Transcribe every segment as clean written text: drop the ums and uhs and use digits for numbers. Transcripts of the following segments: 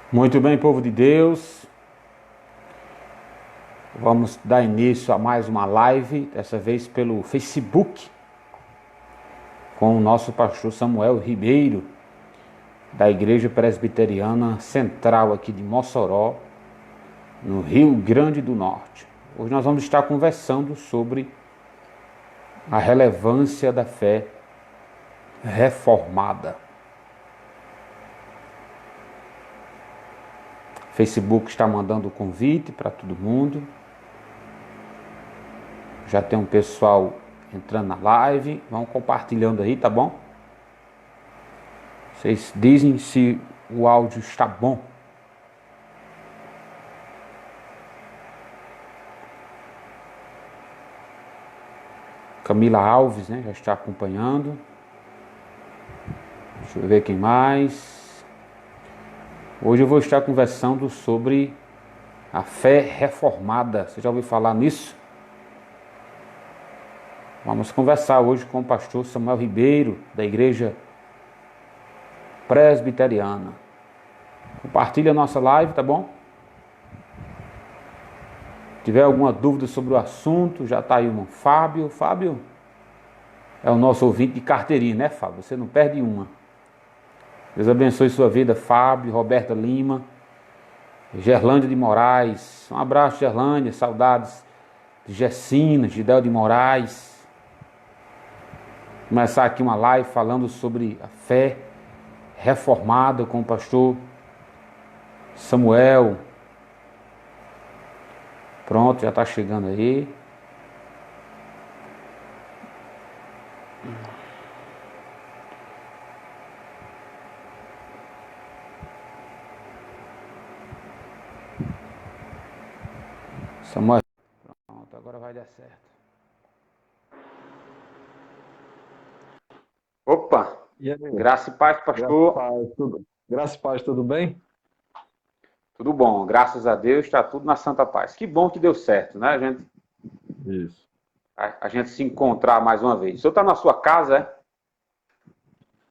Muito bem, povo de Deus, vamos dar início a mais uma live, dessa vez pelo Facebook, com o nosso pastor Samuel Ribeiro, da Igreja Presbiteriana Central aqui de Mossoró, no Rio Grande do Norte. Hoje nós vamos estar conversando sobre a relevância da fé reformada. O Facebook está mandando o convite para todo mundo. Já tem um pessoal entrando na live. Vão compartilhando aí, tá bom? Vocês dizem se o áudio está bom. Camila Alves, né, já está acompanhando. Deixa eu ver quem mais. Hoje eu vou estar conversando sobre a fé reformada. Você já ouviu falar nisso? Vamos conversar hoje com o pastor Samuel Ribeiro, da Igreja Presbiteriana. Compartilha a nossa live, tá bom? Se tiver alguma dúvida sobre o assunto, já está aí o irmão Fábio. Fábio é o nosso ouvinte de carteirinha, né, Fábio? Você não perde uma. Deus abençoe sua vida, Fábio, Roberta Lima, Gerlândia de Moraes. Um abraço, Gerlândia, saudades de Gessina, Gidel de Moraes. Começar aqui uma live falando sobre a fé reformada com o pastor Samuel. Pronto, já está chegando aí. Samuel, pronto, agora vai dar certo. Opa, E aí, graça e paz, pastor. Graça e paz, tudo bem? Tudo bom, graças a Deus, está tudo na santa paz. Que bom que deu certo, né? Isso. A gente se encontrar mais uma vez. O senhor está na sua casa, é?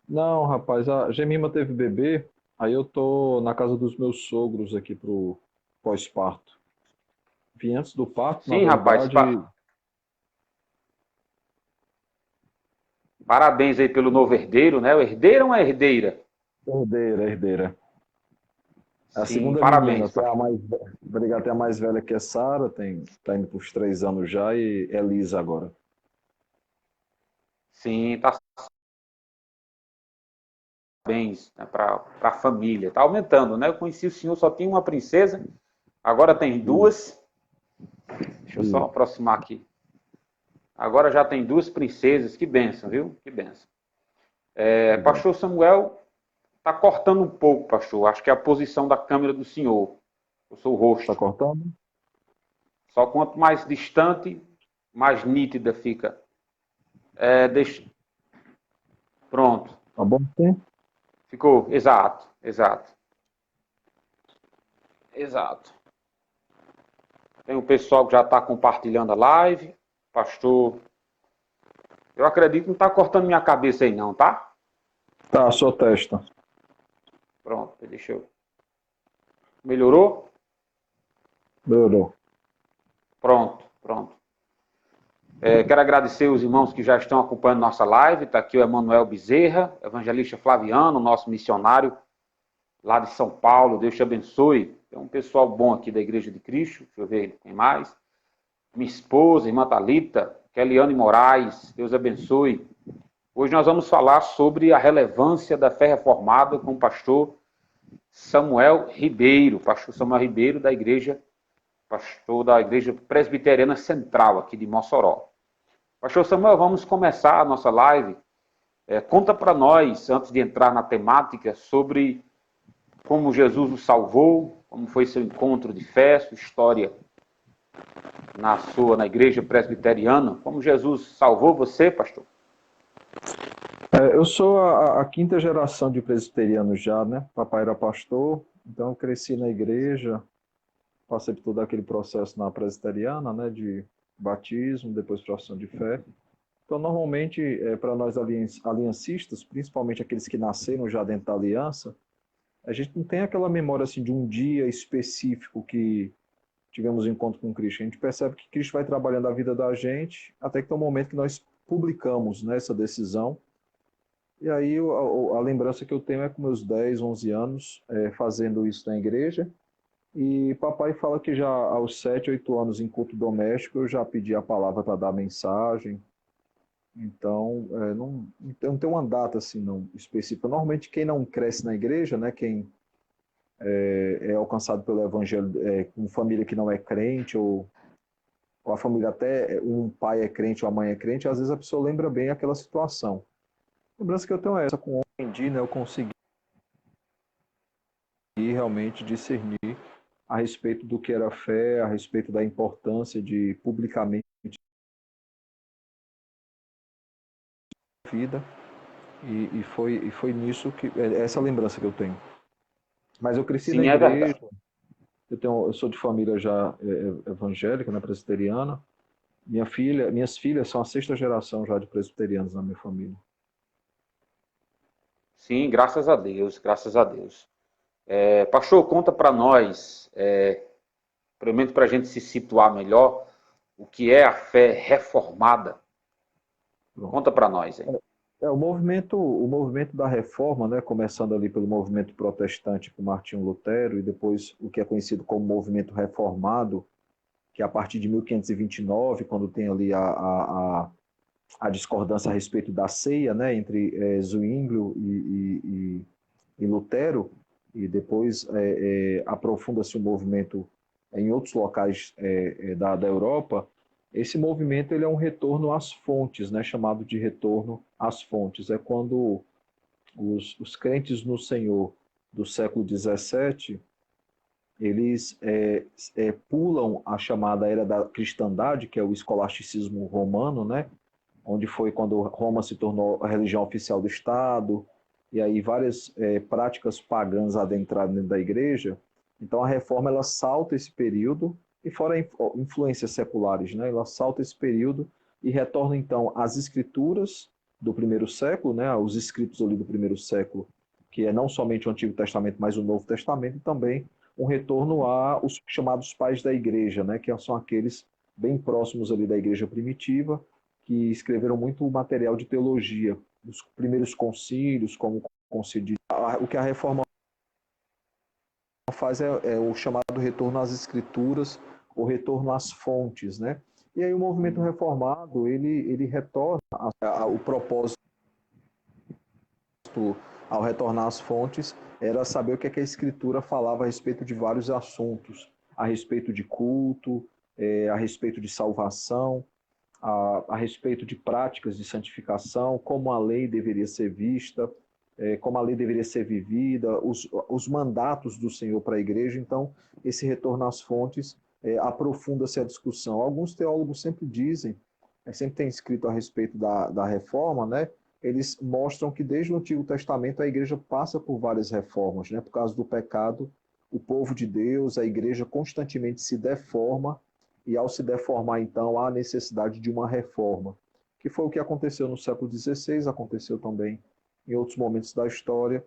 Não, rapaz, a Gemima teve bebê, aí eu tô na casa dos meus sogros aqui pro pós-parto. Vim antes do parto, na Sim, rapaz, verdade, parabéns aí pelo novo herdeiro, né? O herdeiro ou uma herdeira? herdeira. É a Sim, segunda menina, parabéns, até a pastor. mais, obrigado, até a mais velha que é Sara, tá indo pros 3 anos já, e Elisa agora. Sim, tá parabéns, né, para a família. Tá aumentando, né? Eu conheci o senhor, só tinha uma princesa, agora tem Isso, duas. Deixa eu só isso. aproximar aqui. Agora já tem duas princesas, que benção, viu? Que benção. Obrigado. Pastor Samuel, está cortando um pouco, pastor. Acho que é a posição da câmera do senhor. O seu Tá rosto. cortando? Só quanto mais distante, mais nítida fica. Deixa... Pronto. Tá bom, sim? Ficou. Exato. Exato. Exato. Tem o pessoal que já está compartilhando a live. Pastor, eu acredito que não está cortando minha cabeça aí não, tá? Tá, a sua testa. Pronto. Deixa eu... Melhorou? Melhorou. Pronto. Pronto. Quero agradecer os irmãos que já estão acompanhando nossa live. Está aqui o Emanuel Bezerra, evangelista Flaviano, nosso missionário lá de São Paulo. Deus te abençoe. Tem um pessoal bom aqui da Igreja de Cristo. Deixa eu ver quem mais. Minha esposa, irmã Thalita, Keliane Moraes. Deus abençoe. Hoje nós vamos falar sobre a relevância da fé reformada com o pastor Samuel Ribeiro. Pastor Samuel Ribeiro pastor da Igreja Presbiteriana Central aqui de Mossoró. Pastor Samuel, vamos começar a nossa live. Conta para nós, antes de entrar na temática, sobre como Jesus o salvou, como foi seu encontro de fé, sua história na igreja presbiteriana. Como Jesus salvou você, pastor? Eu sou a quinta geração de presbiterianos já, né? Papai era pastor, então eu cresci na igreja, passei por todo aquele processo na presbiteriana, né? De batismo, depois profissão de fé. Então, normalmente, para nós aliancistas, principalmente aqueles que nasceram já dentro da aliança, a gente não tem aquela memória assim de um dia específico que tivemos um encontro com Cristo. A gente percebe que Cristo vai trabalhando a vida da gente até que tem um momento que nós publicamos, né, essa decisão. E aí a lembrança que eu tenho é com meus 10, 11 anos, fazendo isso na igreja. E papai fala que já aos 7, 8 anos em culto doméstico eu já pedi a palavra para dar mensagem. Então, não tem uma data assim não específica. Normalmente quem não cresce na igreja, né, quem é alcançado pelo evangelho com família que não é crente ou a família até um pai é crente ou a mãe é crente, às vezes a pessoa lembra bem aquela situação. A lembrança que eu tenho é essa, com hoje, né, eu consegui realmente discernir a respeito do que era fé, a respeito da importância de publicamente a vida, e foi nisso que, essa lembrança que eu tenho. Mas eu cresci na Sim, é igreja, verdade. eu sou de família já evangélica, né, presbiteriana. Minhas filhas são a sexta geração já de presbiterianos na minha família. Sim, graças a Deus, graças a Deus. Pastor, conta para nós, primeiro para a gente se situar melhor, o que é a fé reformada. Pronto. Conta para nós, hein? O movimento da reforma, né, começando ali pelo movimento protestante com Martinho Lutero e depois o que é conhecido como movimento reformado, que é a partir de 1529, quando tem ali a discordância a respeito da ceia, né, entre Zwinglio e Lutero, e depois aprofunda-se o movimento em outros locais da Europa. Esse movimento ele é um retorno às fontes, né, chamado de retorno às fontes. É quando os crentes no Senhor do século XVII eles pulam a chamada era da cristandade, que é o escolasticismo romano, né? Onde foi quando Roma se tornou a religião oficial do Estado, e aí várias práticas pagãs adentraram dentro da igreja. Então a reforma ela salta esse período, e fora influências seculares, né? Ela salta esse período e retorna então às escrituras do primeiro século, né? Os escritos ali do primeiro século, que é não somente o Antigo Testamento, mas o Novo Testamento, e também um retorno aos chamados pais da igreja, né? Que são aqueles bem próximos ali da igreja primitiva, que escreveram muito material de teologia, os primeiros concílios, como o concílio de... O que a reforma faz é o chamado retorno às escrituras, o retorno às fontes, né? E aí o movimento reformado, ele retorna o propósito ao retornar às fontes, era saber o que, é que a escritura falava a respeito de vários assuntos, a respeito de culto, a respeito de salvação, a respeito de práticas de santificação, como a lei deveria ser vista, como a lei deveria ser vivida, os mandatos do Senhor para a igreja. Então, esse retorno às fontes aprofunda-se a discussão. Alguns teólogos sempre dizem, sempre tem escrito a respeito da reforma, né? Eles mostram que desde o Antigo Testamento a igreja passa por várias reformas, né? Por causa do pecado, o povo de Deus, a igreja constantemente se deforma, e ao se deformar, então, há necessidade de uma reforma, que foi o que aconteceu no século XVI, aconteceu também em outros momentos da história,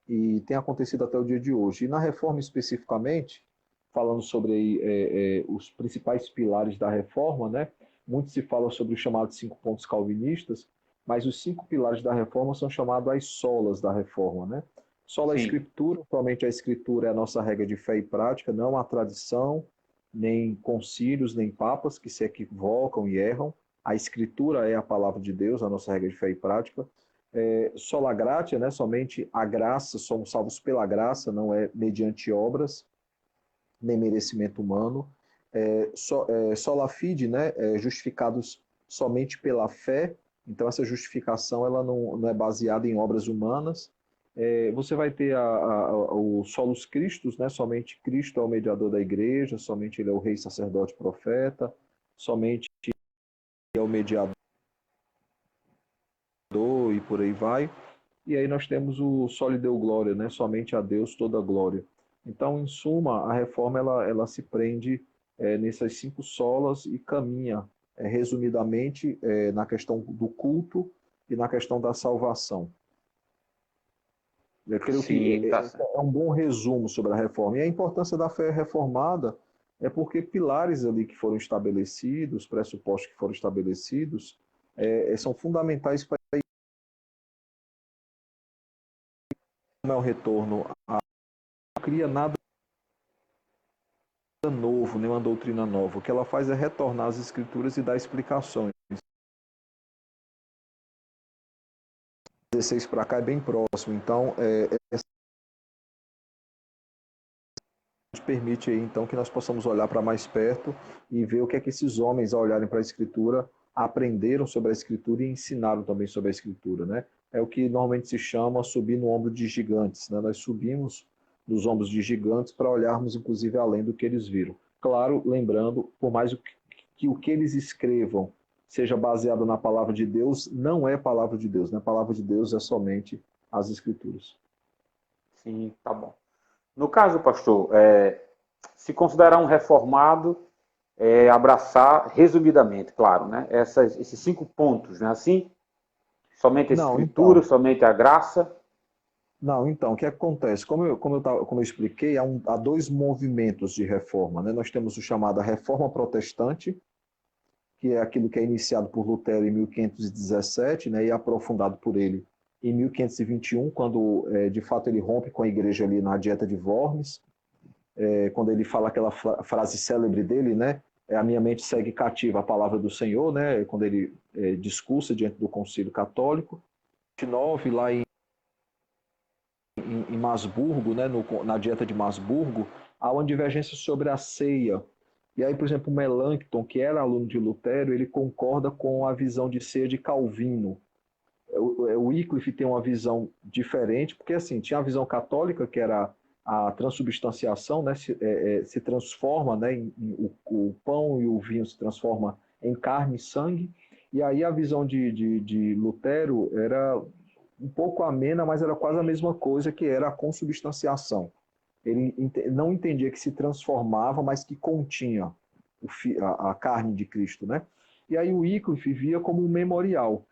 e tem acontecido até o dia de hoje. E na reforma especificamente, falando sobre aí, os principais pilares da reforma, né? Muito se fala sobre os chamados 5 pontos calvinistas, mas os 5 pilares da reforma são chamados as solas da reforma, né? Sola a Sim, escritura, somente a escritura é a nossa regra de fé e prática, não a tradição, nem concílios, nem papas que se equivocam e erram. A escritura é a palavra de Deus, a nossa regra de fé e prática. Sola gratia, né? Somente a graça, somos salvos pela graça, não é mediante obras, nem merecimento humano. Sola fide, né? Justificados somente pela fé, então essa justificação ela não é baseada em obras humanas. Você vai ter o solus Christus, né? Somente Cristo é o mediador da igreja, somente ele é o rei, sacerdote, profeta, somente é o mediador e por aí vai. E aí nós temos o soli deo glória, né? Somente a Deus toda a glória. Então, em suma, a reforma ela se prende nessas 5 solas e caminha, resumidamente, na questão do culto e na questão da salvação. Eu creio que Sim, tá certo. é um bom resumo sobre a reforma. E a importância da fé reformada é porque pilares ali que foram estabelecidos, pressupostos que foram estabelecidos, são fundamentais para o retorno. Não cria nada novo, nenhuma doutrina nova. O que ela faz é retornar às escrituras e dar explicações. 16 para cá é bem próximo, então permite aí, então, que nós possamos olhar para mais perto e ver o que é que esses homens, ao olharem para a Escritura, aprenderam sobre a Escritura e ensinaram também sobre a Escritura, né? É o que normalmente se chama subir no ombro de gigantes, né? Nós subimos nos ombros de gigantes para olharmos, inclusive, além do que eles viram. Claro, lembrando, por mais que o que eles escrevam seja baseado na palavra de Deus, não é palavra de Deus, né? A palavra de Deus é somente as Escrituras. Sim, tá bom. No caso, pastor, se considerar um reformado, abraçar, resumidamente, claro, né, esses 5 pontos, né, assim, somente a Não, escritura, então, somente a graça. Não, então, o que acontece? Como eu expliquei, há dois movimentos de reforma, né? Nós temos o chamado Reforma Protestante, que é aquilo que é iniciado por Lutero em 1517, né, e aprofundado por ele em 1521, quando de fato ele rompe com a igreja ali na Dieta de Worms, quando ele fala aquela frase célebre dele, né? A minha mente segue cativa a palavra do Senhor, né? Quando ele discursa diante do Concílio Católico. 9, lá em Masburgo, né, na dieta de Masburgo, há uma divergência sobre a ceia. E aí, por exemplo, Melanchthon, que era aluno de Lutero, ele concorda com a visão de ceia de Calvino. O Wycliffe tem uma visão diferente, porque assim, tinha a visão católica, que era a transubstanciação, né, se transforma, né, o pão e o vinho se transforma em carne e sangue, e aí a visão de Lutero era um pouco amena, mas era quase a mesma coisa, que era a consubstanciação. Ele não entendia que se transformava, mas que continha a carne de Cristo, né? E aí o Wycliffe via como um memorial.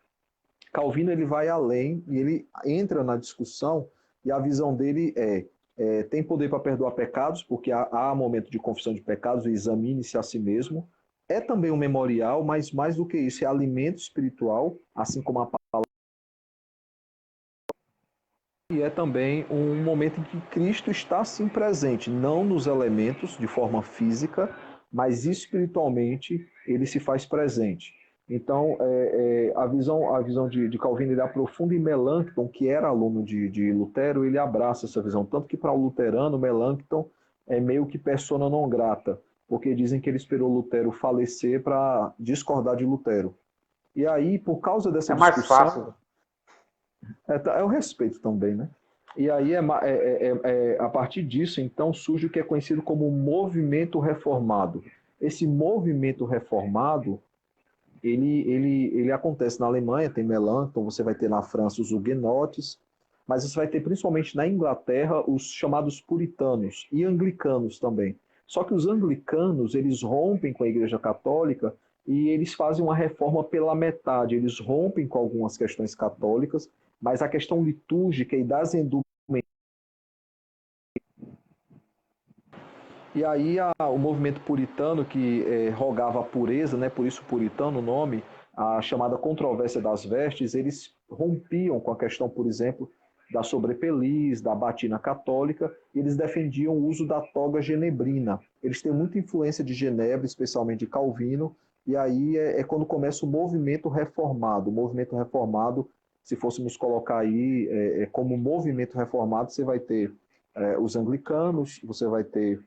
Calvino ele vai além e ele entra na discussão e a visão dele tem poder para perdoar pecados, porque há momento de confissão de pecados e examine-se a si mesmo. É também um memorial, mas mais do que isso, é alimento espiritual, assim como a e é também um momento em que Cristo está sim presente, não nos elementos de forma física, mas espiritualmente ele se faz presente. Então, a visão de Calvino ele aprofunda, e Melanchthon, que era aluno de Lutero, ele abraça essa visão. Tanto que para o luterano, Melanchthon é meio que persona não grata, porque dizem que ele esperou Lutero falecer para discordar de Lutero. E aí, por causa dessa É mais fácil. discussão, é o respeito também, né? E aí, a partir disso, então, surge o que é conhecido como movimento reformado. Esse movimento reformado, ele acontece na Alemanha, tem Melanchthon, você vai ter na França os huguenotes, mas você vai ter principalmente na Inglaterra os chamados puritanos e anglicanos também. Só que os anglicanos, eles rompem com a Igreja Católica e eles fazem uma reforma pela metade. Eles rompem com algumas questões católicas, mas a questão litúrgica e das indústrias. E aí o movimento puritano que rogava a pureza, né, por isso puritano o nome, a chamada controvérsia das vestes, eles rompiam com a questão, por exemplo, da sobrepeliz, da batina católica, e eles defendiam o uso da toga genebrina. Eles têm muita influência de Genebra, especialmente de Calvino, e aí é quando começa o movimento reformado. O movimento reformado, se fôssemos colocar aí como movimento reformado, você vai ter os anglicanos, você vai ter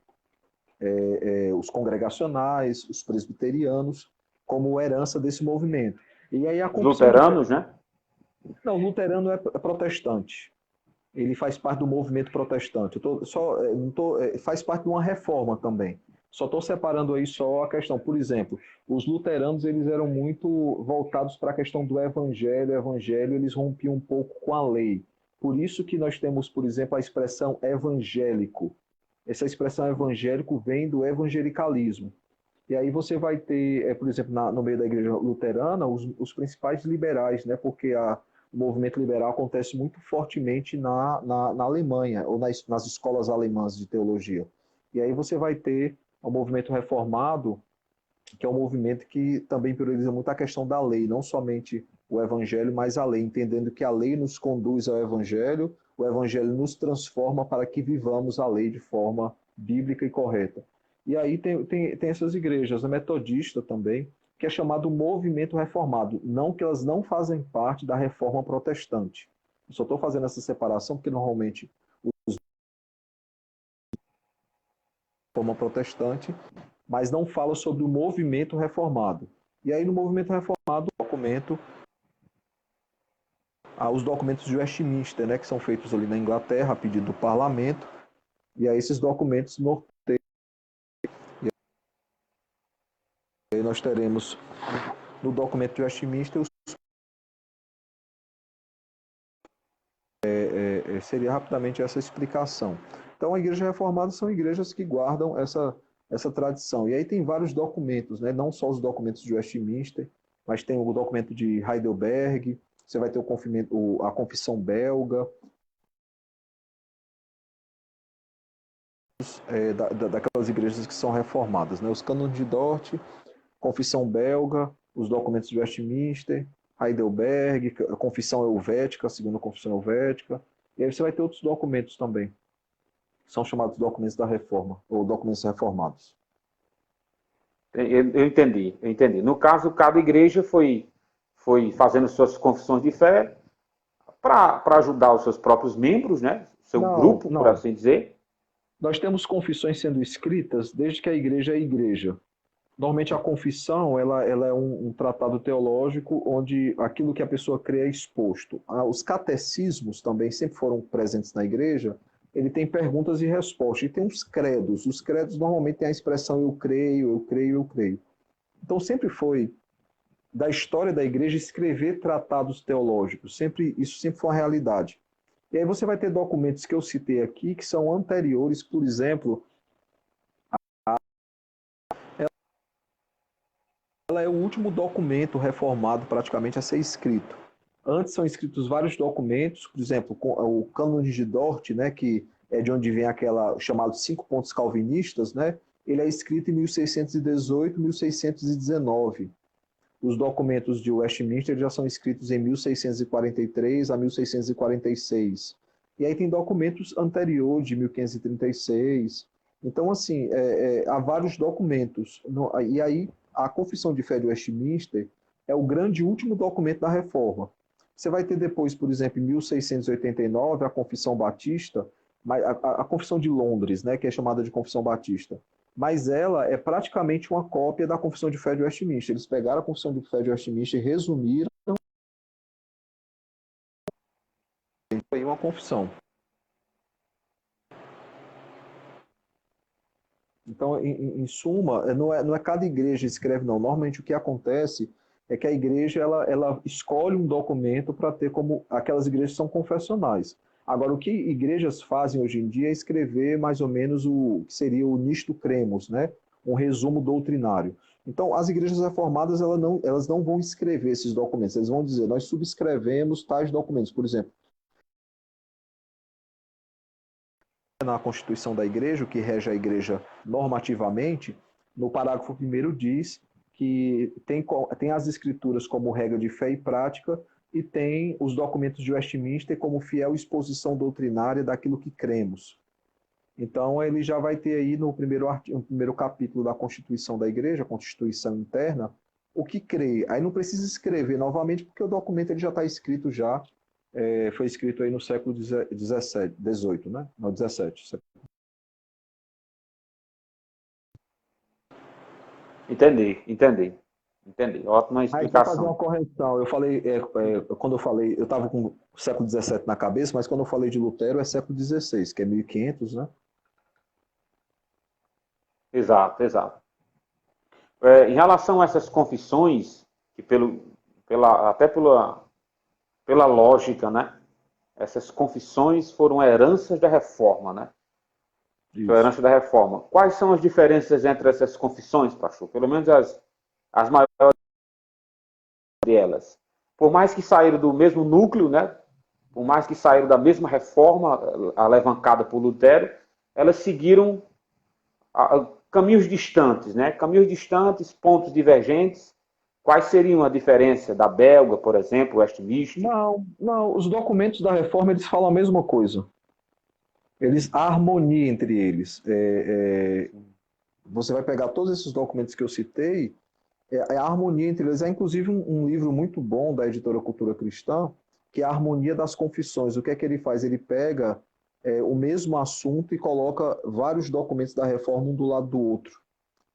os congregacionais, os presbiterianos, como herança desse movimento. E aí a Os confissão de fé. luteranos, né? Não, o luterano é protestante. Ele faz parte do movimento protestante. Faz parte de uma reforma também. Só estou separando aí só a questão. Por exemplo, os luteranos eles eram muito voltados para a questão do evangelho. O evangelho eles rompiam um pouco com a lei. Por isso que nós temos, por exemplo, a expressão evangélico. Essa expressão evangélico vem do evangelicalismo. E aí você vai ter, por exemplo, no meio da igreja luterana, os principais liberais, né? Porque o movimento liberal acontece muito fortemente na Alemanha, ou nas escolas alemãs de teologia. E aí você vai ter o movimento reformado, que é um movimento que também prioriza muito a questão da lei, não somente o evangelho, mas a lei, entendendo que a lei nos conduz ao evangelho, o evangelho nos transforma para que vivamos a lei de forma bíblica e correta. E aí tem essas igrejas, a metodista também, que é chamado movimento reformado, não que elas não fazem parte da reforma protestante. Eu só estou fazendo essa separação porque normalmente os reforma protestante, mas não fala sobre o movimento reformado. E aí no movimento reformado, os documentos de Westminster, né, que são feitos ali na Inglaterra, a pedido do parlamento, e aí esses documentos norteiam. E aí nós teremos no documento de Westminster seria rapidamente essa explicação. Então, a Igreja Reformada são igrejas que guardam essa tradição. E aí tem vários documentos, né? Não só os documentos de Westminster, mas tem o documento de Heidelberg, você vai ter a confissão belga, daquelas igrejas que são reformadas, né? Os cânones de Dort, confissão belga, os documentos de Westminster, Heidelberg, a confissão helvética, a segunda confissão helvética, e aí você vai ter outros documentos também, que são chamados documentos da reforma, ou documentos reformados. Eu entendi. No caso, cada igreja foi fazendo suas confissões de fé para ajudar os seus próprios membros, né? Seu grupo, por assim dizer. Nós temos confissões sendo escritas desde que a igreja é igreja. Normalmente a confissão ela é um tratado teológico onde aquilo que a pessoa crê é exposto. Os catecismos também sempre foram presentes na igreja. Ele tem perguntas e respostas. E tem os credos. Os credos normalmente têm a expressão eu creio, eu creio, eu creio. Então sempre foi da história da igreja escrever tratados teológicos. Isso sempre foi uma realidade. E aí você vai ter documentos que eu citei aqui que são anteriores, por exemplo, ela é o último documento reformado praticamente a ser escrito. Antes são escritos vários documentos, por exemplo, o Cânone de Dort, né, que é de onde vem aquela chamada 5 pontos calvinistas, né, ele é escrito em 1618, 1619. Os documentos de Westminster já são escritos em 1643 a 1646. E aí tem documentos anteriores, de 1536. Então, assim, há vários documentos. E aí, a Confissão de Fé de Westminster é o grande último documento da Reforma. Você vai ter depois, por exemplo, em 1689, a Confissão Batista, a Confissão de Londres, né, que é chamada de Confissão Batista. Mas ela é praticamente uma cópia da Confissão de Fé de Westminster. Eles pegaram a Confissão de Fé de Westminster e resumiram em uma confissão. Então, em suma, não é cada igreja escreve, não. Normalmente o que acontece é que a igreja ela escolhe um documento para ter como... Aquelas igrejas são confessionais. Agora, o que igrejas fazem hoje em dia é escrever mais ou menos o que seria o Nisto Cremus, né? Um resumo doutrinário. Então, as igrejas reformadas elas não vão escrever esses documentos, eles vão dizer, nós subscrevemos tais documentos. Por exemplo, na Constituição da Igreja, o que rege a Igreja normativamente, no parágrafo 1º diz que tem as Escrituras como regra de fé e prática e tem os documentos de Westminster como fiel exposição doutrinária daquilo que cremos. Então, ele já vai ter aí no primeiro capítulo da Constituição da Igreja, Constituição Interna, o que crê. Aí não precisa escrever novamente, porque o documento ele já está escrito já, foi escrito aí no século XVIII, né? Não, XVII. Entendi. Ótima explicação. Aí, para fazer uma correção, eu falei, quando eu falei, eu estava com o século XVII na cabeça, mas quando eu falei de Lutero é século XVI, que é 1500, né? Exato. Em relação a essas confissões, que até pela lógica, né? Essas confissões foram heranças da reforma, né? Herança da reforma. Quais são as diferenças entre essas confissões, pastor? Pelo menos as maiores delas. por mais que saíram do mesmo núcleo, né? Por mais que saíram da mesma reforma alavancada por Lutero, elas seguiram caminhos distantes, né? Caminhos distantes, pontos divergentes. Quais seriam a diferença da belga, por exemplo, Westminster? Não, não, os documentos da reforma eles falam a mesma coisa. Eles há harmonia entre eles. Você vai pegar todos esses documentos que eu citei, a harmonia entre eles. É inclusive um livro muito bom da editora Cultura Cristã, que é a Harmonia das Confissões. O que é que ele faz? Ele pega o mesmo assunto e coloca vários documentos da reforma um do lado do outro.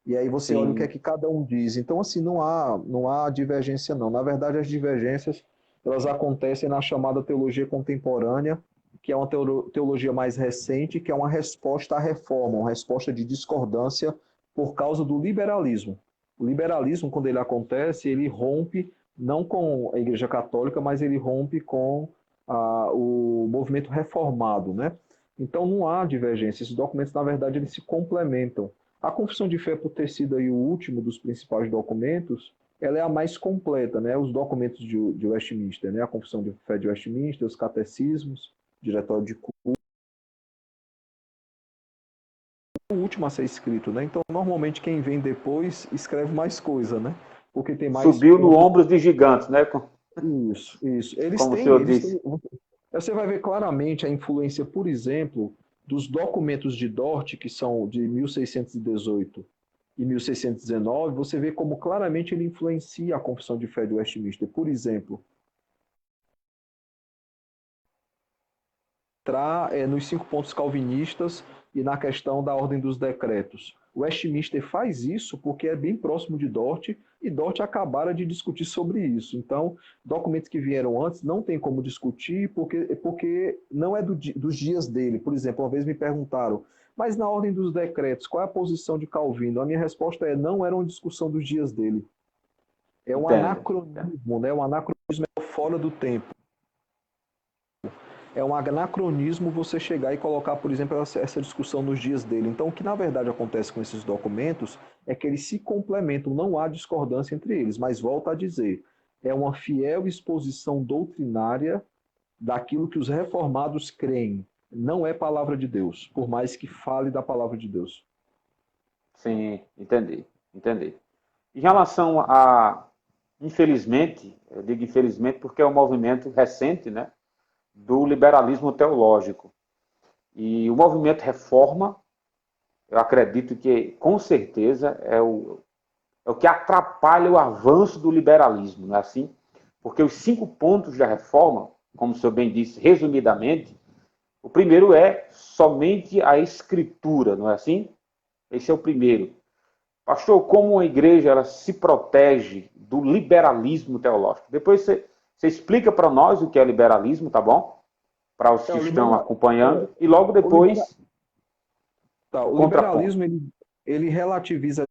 E aí você olha o que é Sim, que cada um diz. Então, assim, não há divergência, não. Na verdade, as divergências, elas acontecem na chamada teologia contemporânea, que é uma teologia mais recente, que é uma resposta à reforma, uma resposta de discordância por causa do liberalismo. O liberalismo, quando ele acontece, ele rompe não com a Igreja Católica, mas ele rompe com o movimento reformado, né? Então não há divergência. Esses documentos, na verdade, eles se complementam. A Confissão de Fé, por ter sido aí o último dos principais documentos, ela é a mais completa, né? Os documentos de Westminster, né? A Confissão de Fé de Westminster, os catecismos, Diretório de Culto, o último a ser escrito, né? Então, normalmente quem vem depois escreve mais coisa, né? Porque tem mais subiu no pontos. ombros de gigantes, né? Isso, isso. Eles Como o têm, senhor eles têm. disse. Você vai ver claramente a influência, por exemplo, dos documentos de Dort, que são de 1618 e 1619, você vê como claramente ele influencia a Confissão de Fé de Westminster. Por exemplo, nos 5 pontos calvinistas e na questão da ordem dos decretos. O Westminster faz isso porque é bem próximo de Dort e Dort acabaram de discutir sobre isso. Então, documentos que vieram antes não tem como discutir porque não é dos dias dele. Por exemplo, uma vez me perguntaram, mas na ordem dos decretos, qual é a posição de Calvino? A minha resposta é, não era uma discussão dos dias dele. É um Entendo, entendo. anacronismo, né? Um anacronismo fora do tempo. É um anacronismo você chegar e colocar, por exemplo, essa discussão nos dias dele. Então, o que na verdade acontece com esses documentos é que eles se complementam, não há discordância entre eles, mas volto a dizer, é uma fiel exposição doutrinária daquilo que os reformados creem. Não é palavra de Deus, por mais que fale da palavra de Deus. Sim, entendi, entendi. Em relação infelizmente, eu digo infelizmente porque é um movimento recente, né, do liberalismo teológico. E o movimento Reforma, eu acredito que, com certeza, é o que atrapalha o avanço do liberalismo, não é assim? Porque os 5 pontos da reforma, como o senhor bem disse, resumidamente, o primeiro é somente a escritura, não é assim? Esse é o primeiro. Pastor, como a igreja ela se protege do liberalismo teológico? Depois você explica para nós o que é liberalismo, tá bom? Para os que O, estão libera, acompanhando. E logo o, libera, depois, tá, o o contraponto. liberalismo ele relativiza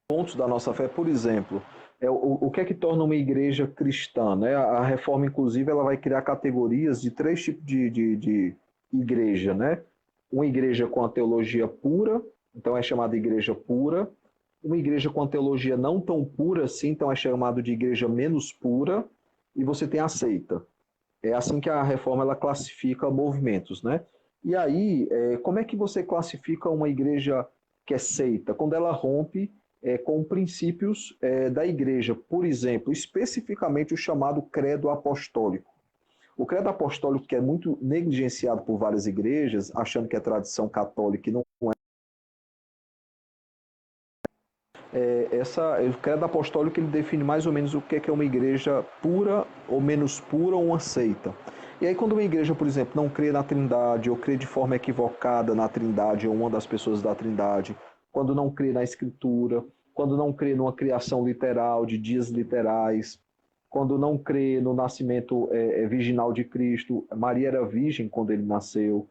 pontos da nossa fé, por exemplo, o que é que torna uma igreja cristã, né? A reforma, inclusive, ela vai criar categorias de 3 tipos de igreja, né? Uma igreja com a teologia pura, então é chamada igreja pura. Uma igreja com a teologia não tão pura assim, então é chamado de igreja menos pura. E você tem a seita. É assim que a reforma ela classifica movimentos, né? E aí, como é que você classifica uma igreja que é seita? Quando ela rompe com princípios da igreja, por exemplo, especificamente o chamado credo apostólico. O credo apostólico, que é muito negligenciado por várias igrejas, achando que é tradição católica e não o credo apostólico ele define mais ou menos o que é uma igreja pura ou menos pura ou uma seita. E aí quando uma igreja, por exemplo, não crê na Trindade ou crê de forma equivocada na Trindade ou uma das pessoas da Trindade, quando não crê na Escritura, quando não crê numa criação literal, de dias literais, quando não crê no nascimento virginal de Cristo, Maria era virgem quando ele nasceu,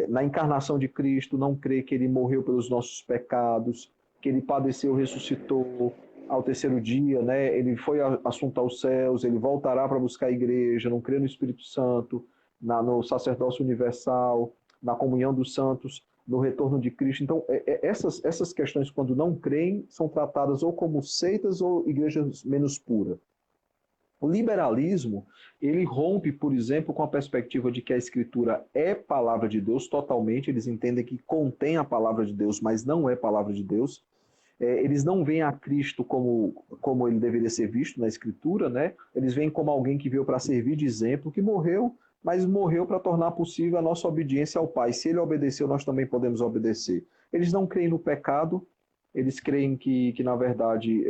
na encarnação de Cristo, não crê que ele morreu pelos nossos pecados, que ele padeceu, ressuscitou ao terceiro dia, né? Ele foi assunto aos céus, ele voltará para buscar a igreja, não crê no Espírito Santo, no sacerdócio universal, na comunhão dos santos. no retorno de Cristo. Então, essas questões, quando não creem, são tratadas ou como seitas ou igrejas menos puras. O liberalismo, ele rompe, por exemplo, com a perspectiva de que a Escritura é palavra de Deus totalmente, eles entendem que contém a palavra de Deus, mas não é palavra de Deus. Eles não veem a Cristo como ele deveria ser visto na Escritura, né? Eles veem como alguém que veio para servir de exemplo, que morreu, mas morreu para tornar possível a nossa obediência ao Pai. Se ele obedeceu, nós também podemos obedecer. Eles não creem no pecado, eles creem que na verdade,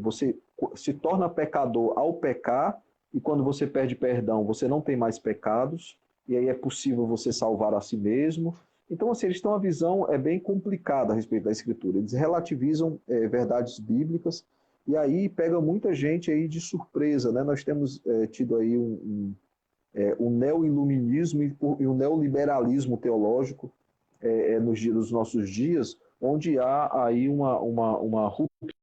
você se torna pecador ao pecar, e quando você perde perdão, você não tem mais pecados, e aí é possível você salvar a si mesmo. Então, assim, eles têm uma visão bem complicada a respeito da Escritura. Eles relativizam verdades bíblicas, e aí pega muita gente aí de surpresa, né? Nós temos tido aí um neo-iluminismo e um neoliberalismo teológico nos nossos dias, onde há aí uma ruptura,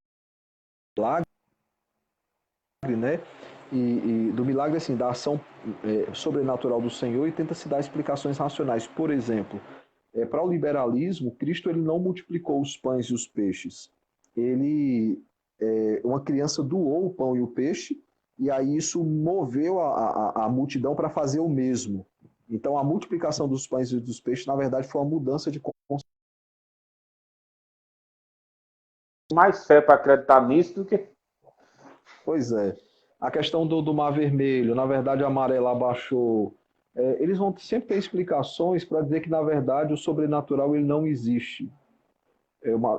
né? E do milagre, assim, da ação sobrenatural do Senhor, e tenta se dar explicações racionais. Por exemplo, para o liberalismo, Cristo ele não multiplicou os pães e os peixes. Uma criança doou o pão e o peixe, e aí isso moveu a multidão para fazer o mesmo. Então, a multiplicação dos pães e dos peixes, na verdade, foi uma mudança de consciência. Mais fé para acreditar nisso do que... Pois é. A questão do Mar Vermelho, na verdade, a maré lá baixou. Eles vão sempre ter explicações para dizer que, na verdade, o sobrenatural ele não existe.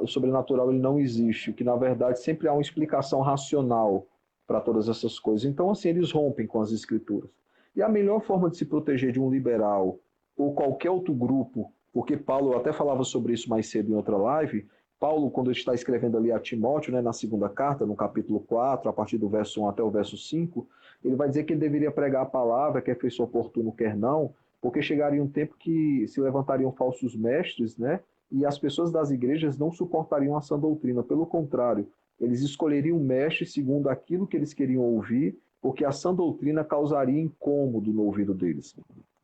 O sobrenatural ele não existe, que, na verdade, sempre há uma explicação racional para todas essas coisas. Então, assim, eles rompem com as escrituras. E a melhor forma de se proteger de um liberal ou qualquer outro grupo, porque Paulo até falava sobre isso mais cedo em outra live, Paulo, quando ele está escrevendo ali a Timóteo, né, na segunda carta, no capítulo 4, a partir do verso 1 até o verso 5, ele vai dizer que ele deveria pregar a palavra, quer feito oportuno, quer não, porque chegaria um tempo que se levantariam falsos mestres, né, e as pessoas das igrejas não suportariam a sã doutrina. Pelo contrário, eles escolheriam mestres segundo aquilo que eles queriam ouvir, porque a sã doutrina causaria incômodo no ouvido deles.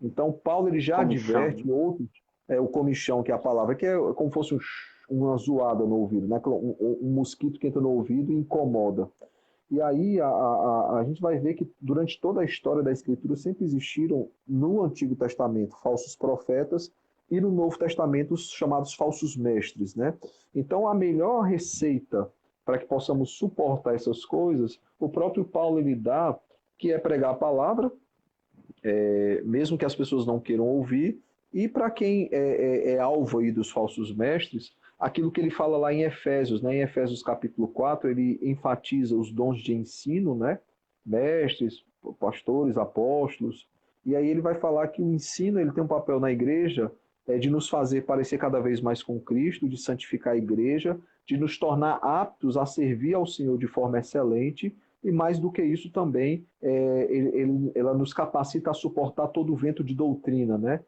Então, Paulo ele já adverte outros, o comichão, que é a palavra, que é como fosse uma zoada no ouvido, né? Um mosquito que entra no ouvido e incomoda. E aí a gente vai ver que durante toda a história da Escritura sempre existiram no Antigo Testamento falsos profetas e no Novo Testamento os chamados falsos mestres, né? Então a melhor receita para que possamos suportar essas coisas, o próprio Paulo ele dá, que é pregar a palavra, mesmo que as pessoas não queiram ouvir, e para quem é alvo aí dos falsos mestres, aquilo que ele fala lá em Efésios, né? Em Efésios capítulo 4, ele enfatiza os dons de ensino, né? Mestres, pastores, apóstolos, e aí ele vai falar que o ensino ele tem um papel na igreja de nos fazer parecer cada vez mais com Cristo, de santificar a igreja, de nos tornar aptos a servir ao Senhor de forma excelente, e mais do que isso também, ela nos capacita a suportar todo o vento de doutrina, né?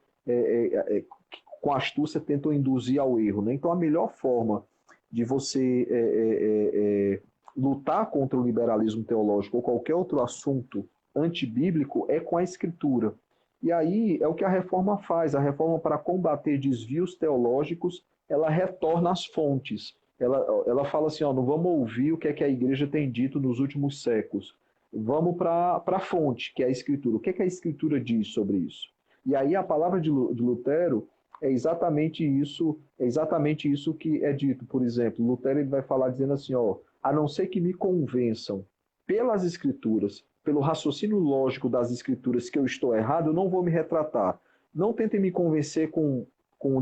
Com astúcia tentam induzir ao erro, né? Então a melhor forma de você lutar contra o liberalismo teológico ou qualquer outro assunto antibíblico é com a Escritura. E aí é o que a reforma faz. A reforma, para combater desvios teológicos, ela retorna às fontes. Ela fala assim, não vamos ouvir o que é que a igreja tem dito nos últimos séculos. Vamos para a fonte, que é a Escritura. O que é que a Escritura diz sobre isso? E aí a palavra de Lutero é exatamente isso que é dito. Por exemplo, Lutero ele vai falar dizendo assim, a não ser que me convençam pelas Escrituras, pelo raciocínio lógico das Escrituras que eu estou errado, eu não vou me retratar. Não tentem me convencer com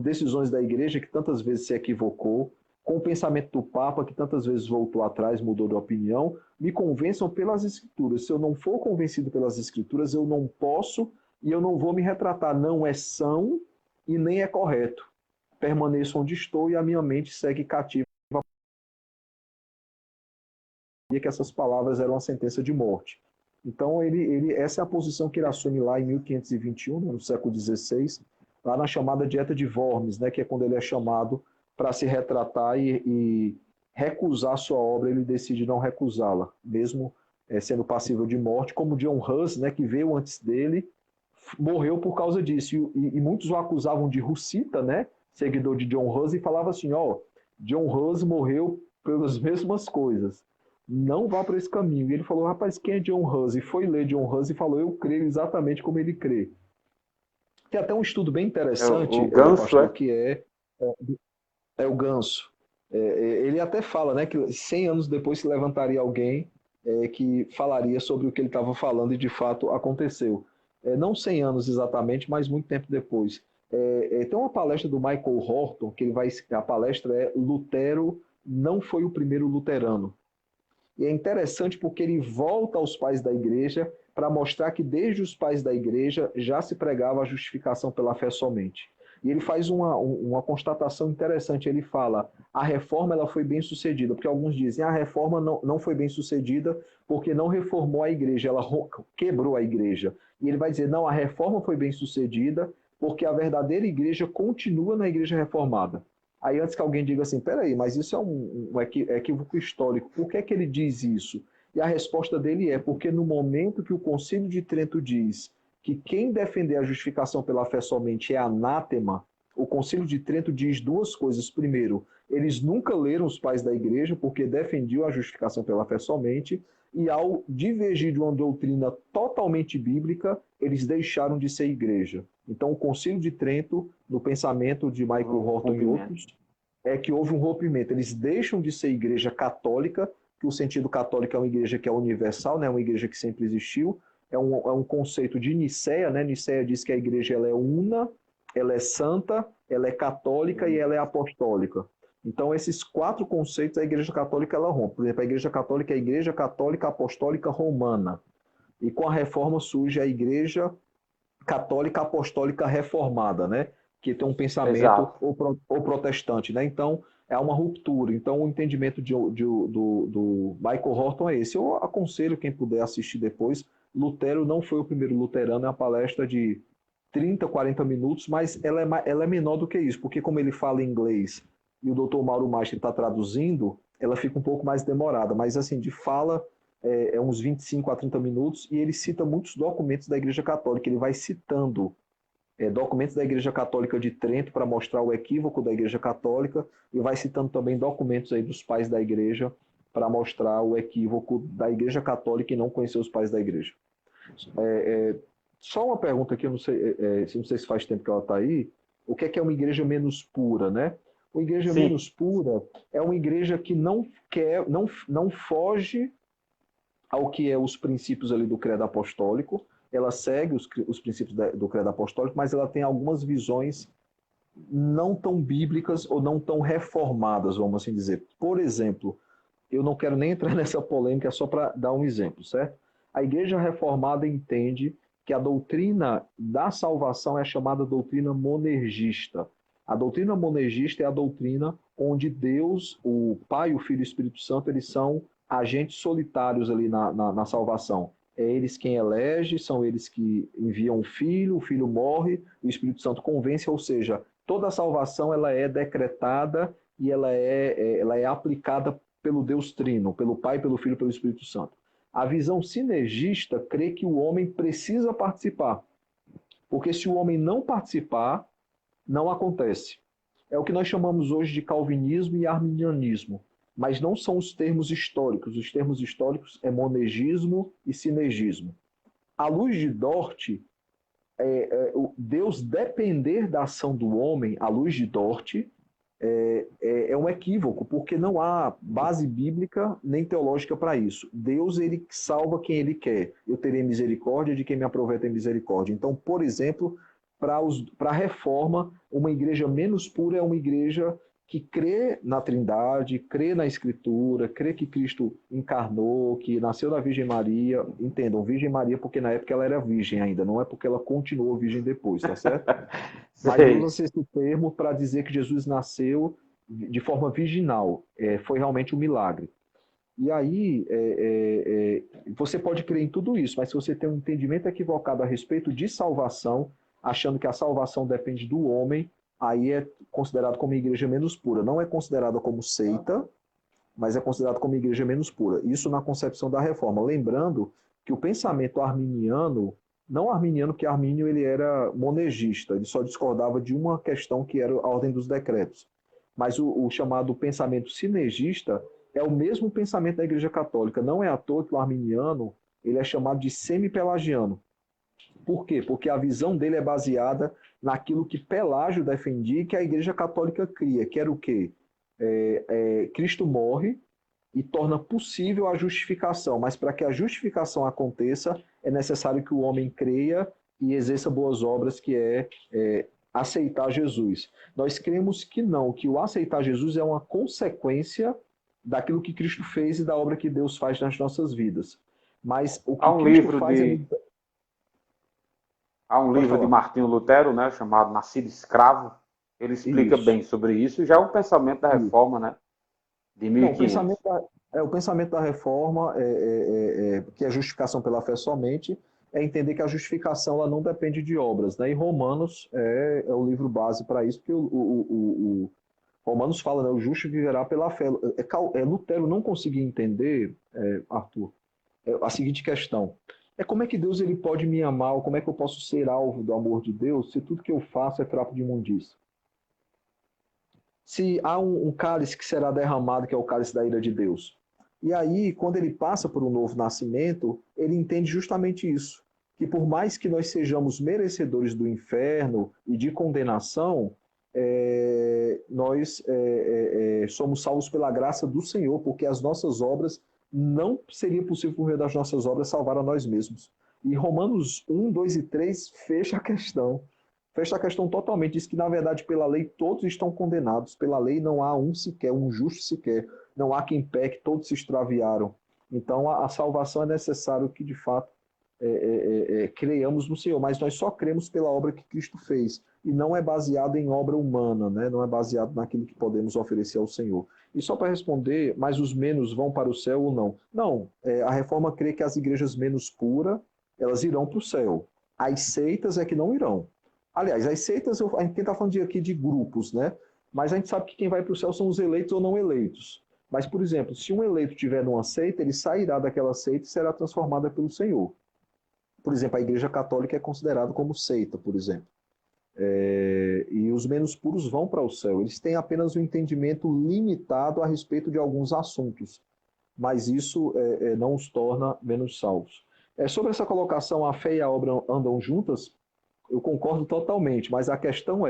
decisões da igreja que tantas vezes se equivocou, com o pensamento do Papa que tantas vezes voltou atrás, mudou de opinião. Me convençam pelas Escrituras. Se eu não for convencido pelas Escrituras, eu não posso e eu não vou me retratar. Não é são e nem é correto. Permaneço onde estou e a minha mente segue cativa. Que essas palavras eram uma sentença de morte. Então, essa é a posição que ele assume lá em 1521, no século XVI, lá na chamada Dieta de Worms, né, que é quando ele é chamado para se retratar e recusar sua obra, ele decide não recusá-la, mesmo sendo passível de morte, como John Hus, né, que veio antes dele, morreu por causa disso. E muitos o acusavam de russita, né, seguidor de John Hus e falava assim, ó, John Hus morreu pelas mesmas coisas. Não vá por esse caminho. E ele falou, rapaz, quem é John Hus? E foi ler John Hus e falou, eu creio exatamente como ele crê. Tem até um estudo bem É o interessante, Ganso, pastor, é? que é o Ganso. Ele até fala, né, que 100 anos depois se levantaria alguém que falaria sobre o que ele estava falando e de fato aconteceu. Não 100 anos exatamente, mas muito tempo depois. Tem uma palestra do Michael Horton, que a palestra é Lutero não foi o primeiro luterano. E é interessante porque ele volta aos pais da igreja para mostrar que desde os pais da igreja já se pregava a justificação pela fé somente. E ele faz uma constatação interessante. Ele fala, a reforma ela foi bem sucedida, porque alguns dizem, a reforma não foi bem sucedida porque não reformou a igreja, ela quebrou a igreja. E ele vai dizer, não, a reforma foi bem sucedida porque a verdadeira igreja continua na igreja reformada. Aí antes que alguém diga assim, peraí, mas isso é um equívoco histórico, por que é que ele diz isso? E a resposta dele é, porque no momento que o Concílio de Trento diz que quem defender a justificação pela fé somente é anátema, o Concílio de Trento diz duas coisas. Primeiro, eles nunca leram os pais da igreja porque defendiam a justificação pela fé somente, e ao divergir de uma doutrina totalmente bíblica, eles deixaram de ser igreja. Então, o Concílio de Trento, no pensamento de Michael Horton e outros, é que houve um rompimento. Eles deixam de ser igreja católica, que o sentido católico é uma igreja que é universal, né? Uma igreja que sempre existiu. É um conceito de Nicéia, né? Nicéia diz que a igreja ela é una, ela é santa, ela é católica e ela é apostólica. Então, esses quatro conceitos a igreja católica ela rompe. Por exemplo, a igreja católica é a igreja católica apostólica romana. E com a reforma surge a igreja católica apostólica reformada, né? Que tem um pensamento Exato. ou protestante, né? Então, é uma ruptura. Então, o entendimento do Michael Horton é esse. Eu aconselho quem puder assistir depois. Lutero não foi o primeiro luterano, é uma palestra de 30, 40 minutos, mas ela é menor do que isso, porque como ele fala em inglês e o Dr. Mauro Maister está traduzindo, ela fica um pouco mais demorada, mas assim, de fala uns 25 a 30 minutos, e ele cita muitos documentos da Igreja Católica, ele vai citando documentos da Igreja Católica de Trento para mostrar o equívoco da Igreja Católica, e vai citando também documentos aí dos pais da Igreja para mostrar o equívoco da Igreja Católica e não conhecer os pais da Igreja. Só uma pergunta aqui, eu não sei se faz tempo que ela está aí, o que é uma igreja menos pura, né? Uma igreja Sim. menos pura é uma igreja que não foge ao que é os princípios ali do credo apostólico, ela segue os princípios do credo apostólico, mas ela tem algumas visões não tão bíblicas ou não tão reformadas, vamos assim dizer. Por exemplo, eu não quero nem entrar nessa polêmica, é só para dar um exemplo, certo? A igreja reformada entende que a doutrina da salvação é chamada doutrina monergista. A doutrina monergista é a doutrina onde Deus, o Pai, o Filho e o Espírito Santo, eles são agentes solitários ali na salvação. É eles quem elege, são eles que enviam o filho morre, o Espírito Santo convence, ou seja, toda a salvação ela é decretada e ela é aplicada pelo Deus Trino, pelo Pai, pelo Filho e pelo Espírito Santo. A visão sinergista crê que o homem precisa participar, porque se o homem não participar, não acontece. É o que nós chamamos hoje de calvinismo e arminianismo, mas não são os termos históricos. Os termos históricos é monergismo e sinergismo. À luz de Dort, Deus depender da ação do homem, à luz de Dort, é um equívoco, porque não há base bíblica nem teológica para isso. Deus, ele salva quem ele quer. Eu terei misericórdia de quem me aproveita em misericórdia. Então, por exemplo, para a reforma, uma igreja menos pura é uma igreja que crê na Trindade, crê na Escritura, crê que Cristo encarnou, que nasceu da Virgem Maria. Entendam, Virgem Maria porque na época ela era virgem ainda, não é porque ela continuou virgem depois, tá certo? Mas Sei. usa-se esse termo para dizer que Jesus nasceu de forma virginal. Foi realmente um milagre. E aí, você pode crer em tudo isso, mas se você tem um entendimento equivocado a respeito de salvação, achando que a salvação depende do homem, aí é considerado como igreja menos pura. Não é considerada como seita, mas é considerado como igreja menos pura. Isso na concepção da reforma. Lembrando que o pensamento arminiano Não arminiano, porque Armínio ele era monergista, ele só discordava de uma questão que era a ordem dos decretos. Mas o chamado pensamento sinergista é o mesmo pensamento da Igreja Católica. Não é à toa que o arminiano ele é chamado de semi-pelagiano. Por quê? Porque a visão dele é baseada naquilo que Pelágio defendia e que a Igreja Católica cria, que era o quê? Cristo morre e torna possível a justificação, mas para que a justificação aconteça, é necessário que o homem creia e exerça boas obras, que aceitar Jesus. Nós cremos que não, que o aceitar Jesus é uma consequência daquilo que Cristo fez e da obra que Deus faz nas nossas vidas. Mas o que Há um Cristo livro faz de, há um Pode livro de falar. Martinho Lutero, né, chamado Nascido Escravo. Ele explica Isso. bem sobre isso. Já é um pensamento da Isso. reforma, né, de Não, 1500. o pensamento da reforma, que é justificação pela fé somente, é entender que a justificação ela não depende de obras. Né? E Romanos é o livro base para isso, porque o Romanos fala, né, o justo viverá pela fé. Lutero não conseguia entender, Arthur, a seguinte questão. Como é que Deus ele pode me amar, ou como é que eu posso ser alvo do amor de Deus, se tudo que eu faço é trapo de imundícia? Se há um cálice que será derramado, que é o cálice da ira de Deus. E aí, quando ele passa por um novo nascimento, ele entende justamente isso, que por mais que nós sejamos merecedores do inferno e de condenação, nós somos salvos pela graça do Senhor, porque as nossas obras, não seria possível por meio das nossas obras salvar a nós mesmos. E Romanos 1, 2 e 3 fecha a questão totalmente, diz que, na verdade, pela lei todos estão condenados, pela lei não há um sequer, um justo sequer, não há quem peque, todos se extraviaram. Então, a salvação é necessário que, de fato, creiamos no Senhor, mas nós só cremos pela obra que Cristo fez, e não é baseado em obra humana, né? Não é baseado naquilo que podemos oferecer ao Senhor. E só para responder, mas os menos vão para o céu ou não? Não, a reforma crê que as igrejas menos puras, elas irão para o céu. As seitas é que não irão. Aliás, as seitas, a gente está falando aqui de grupos, né? Mas a gente sabe que quem vai para o céu são os eleitos ou não eleitos. Mas, por exemplo, se um eleito tiver numa seita, ele sairá daquela seita e será transformada pelo Senhor. Por exemplo, a Igreja Católica é considerada como seita, por exemplo. E os menos puros vão para o céu. Eles têm apenas um entendimento limitado a respeito de alguns assuntos, mas isso não os torna menos salvos. Sobre essa colocação, a fé e a obra andam juntas, eu concordo totalmente, mas a questão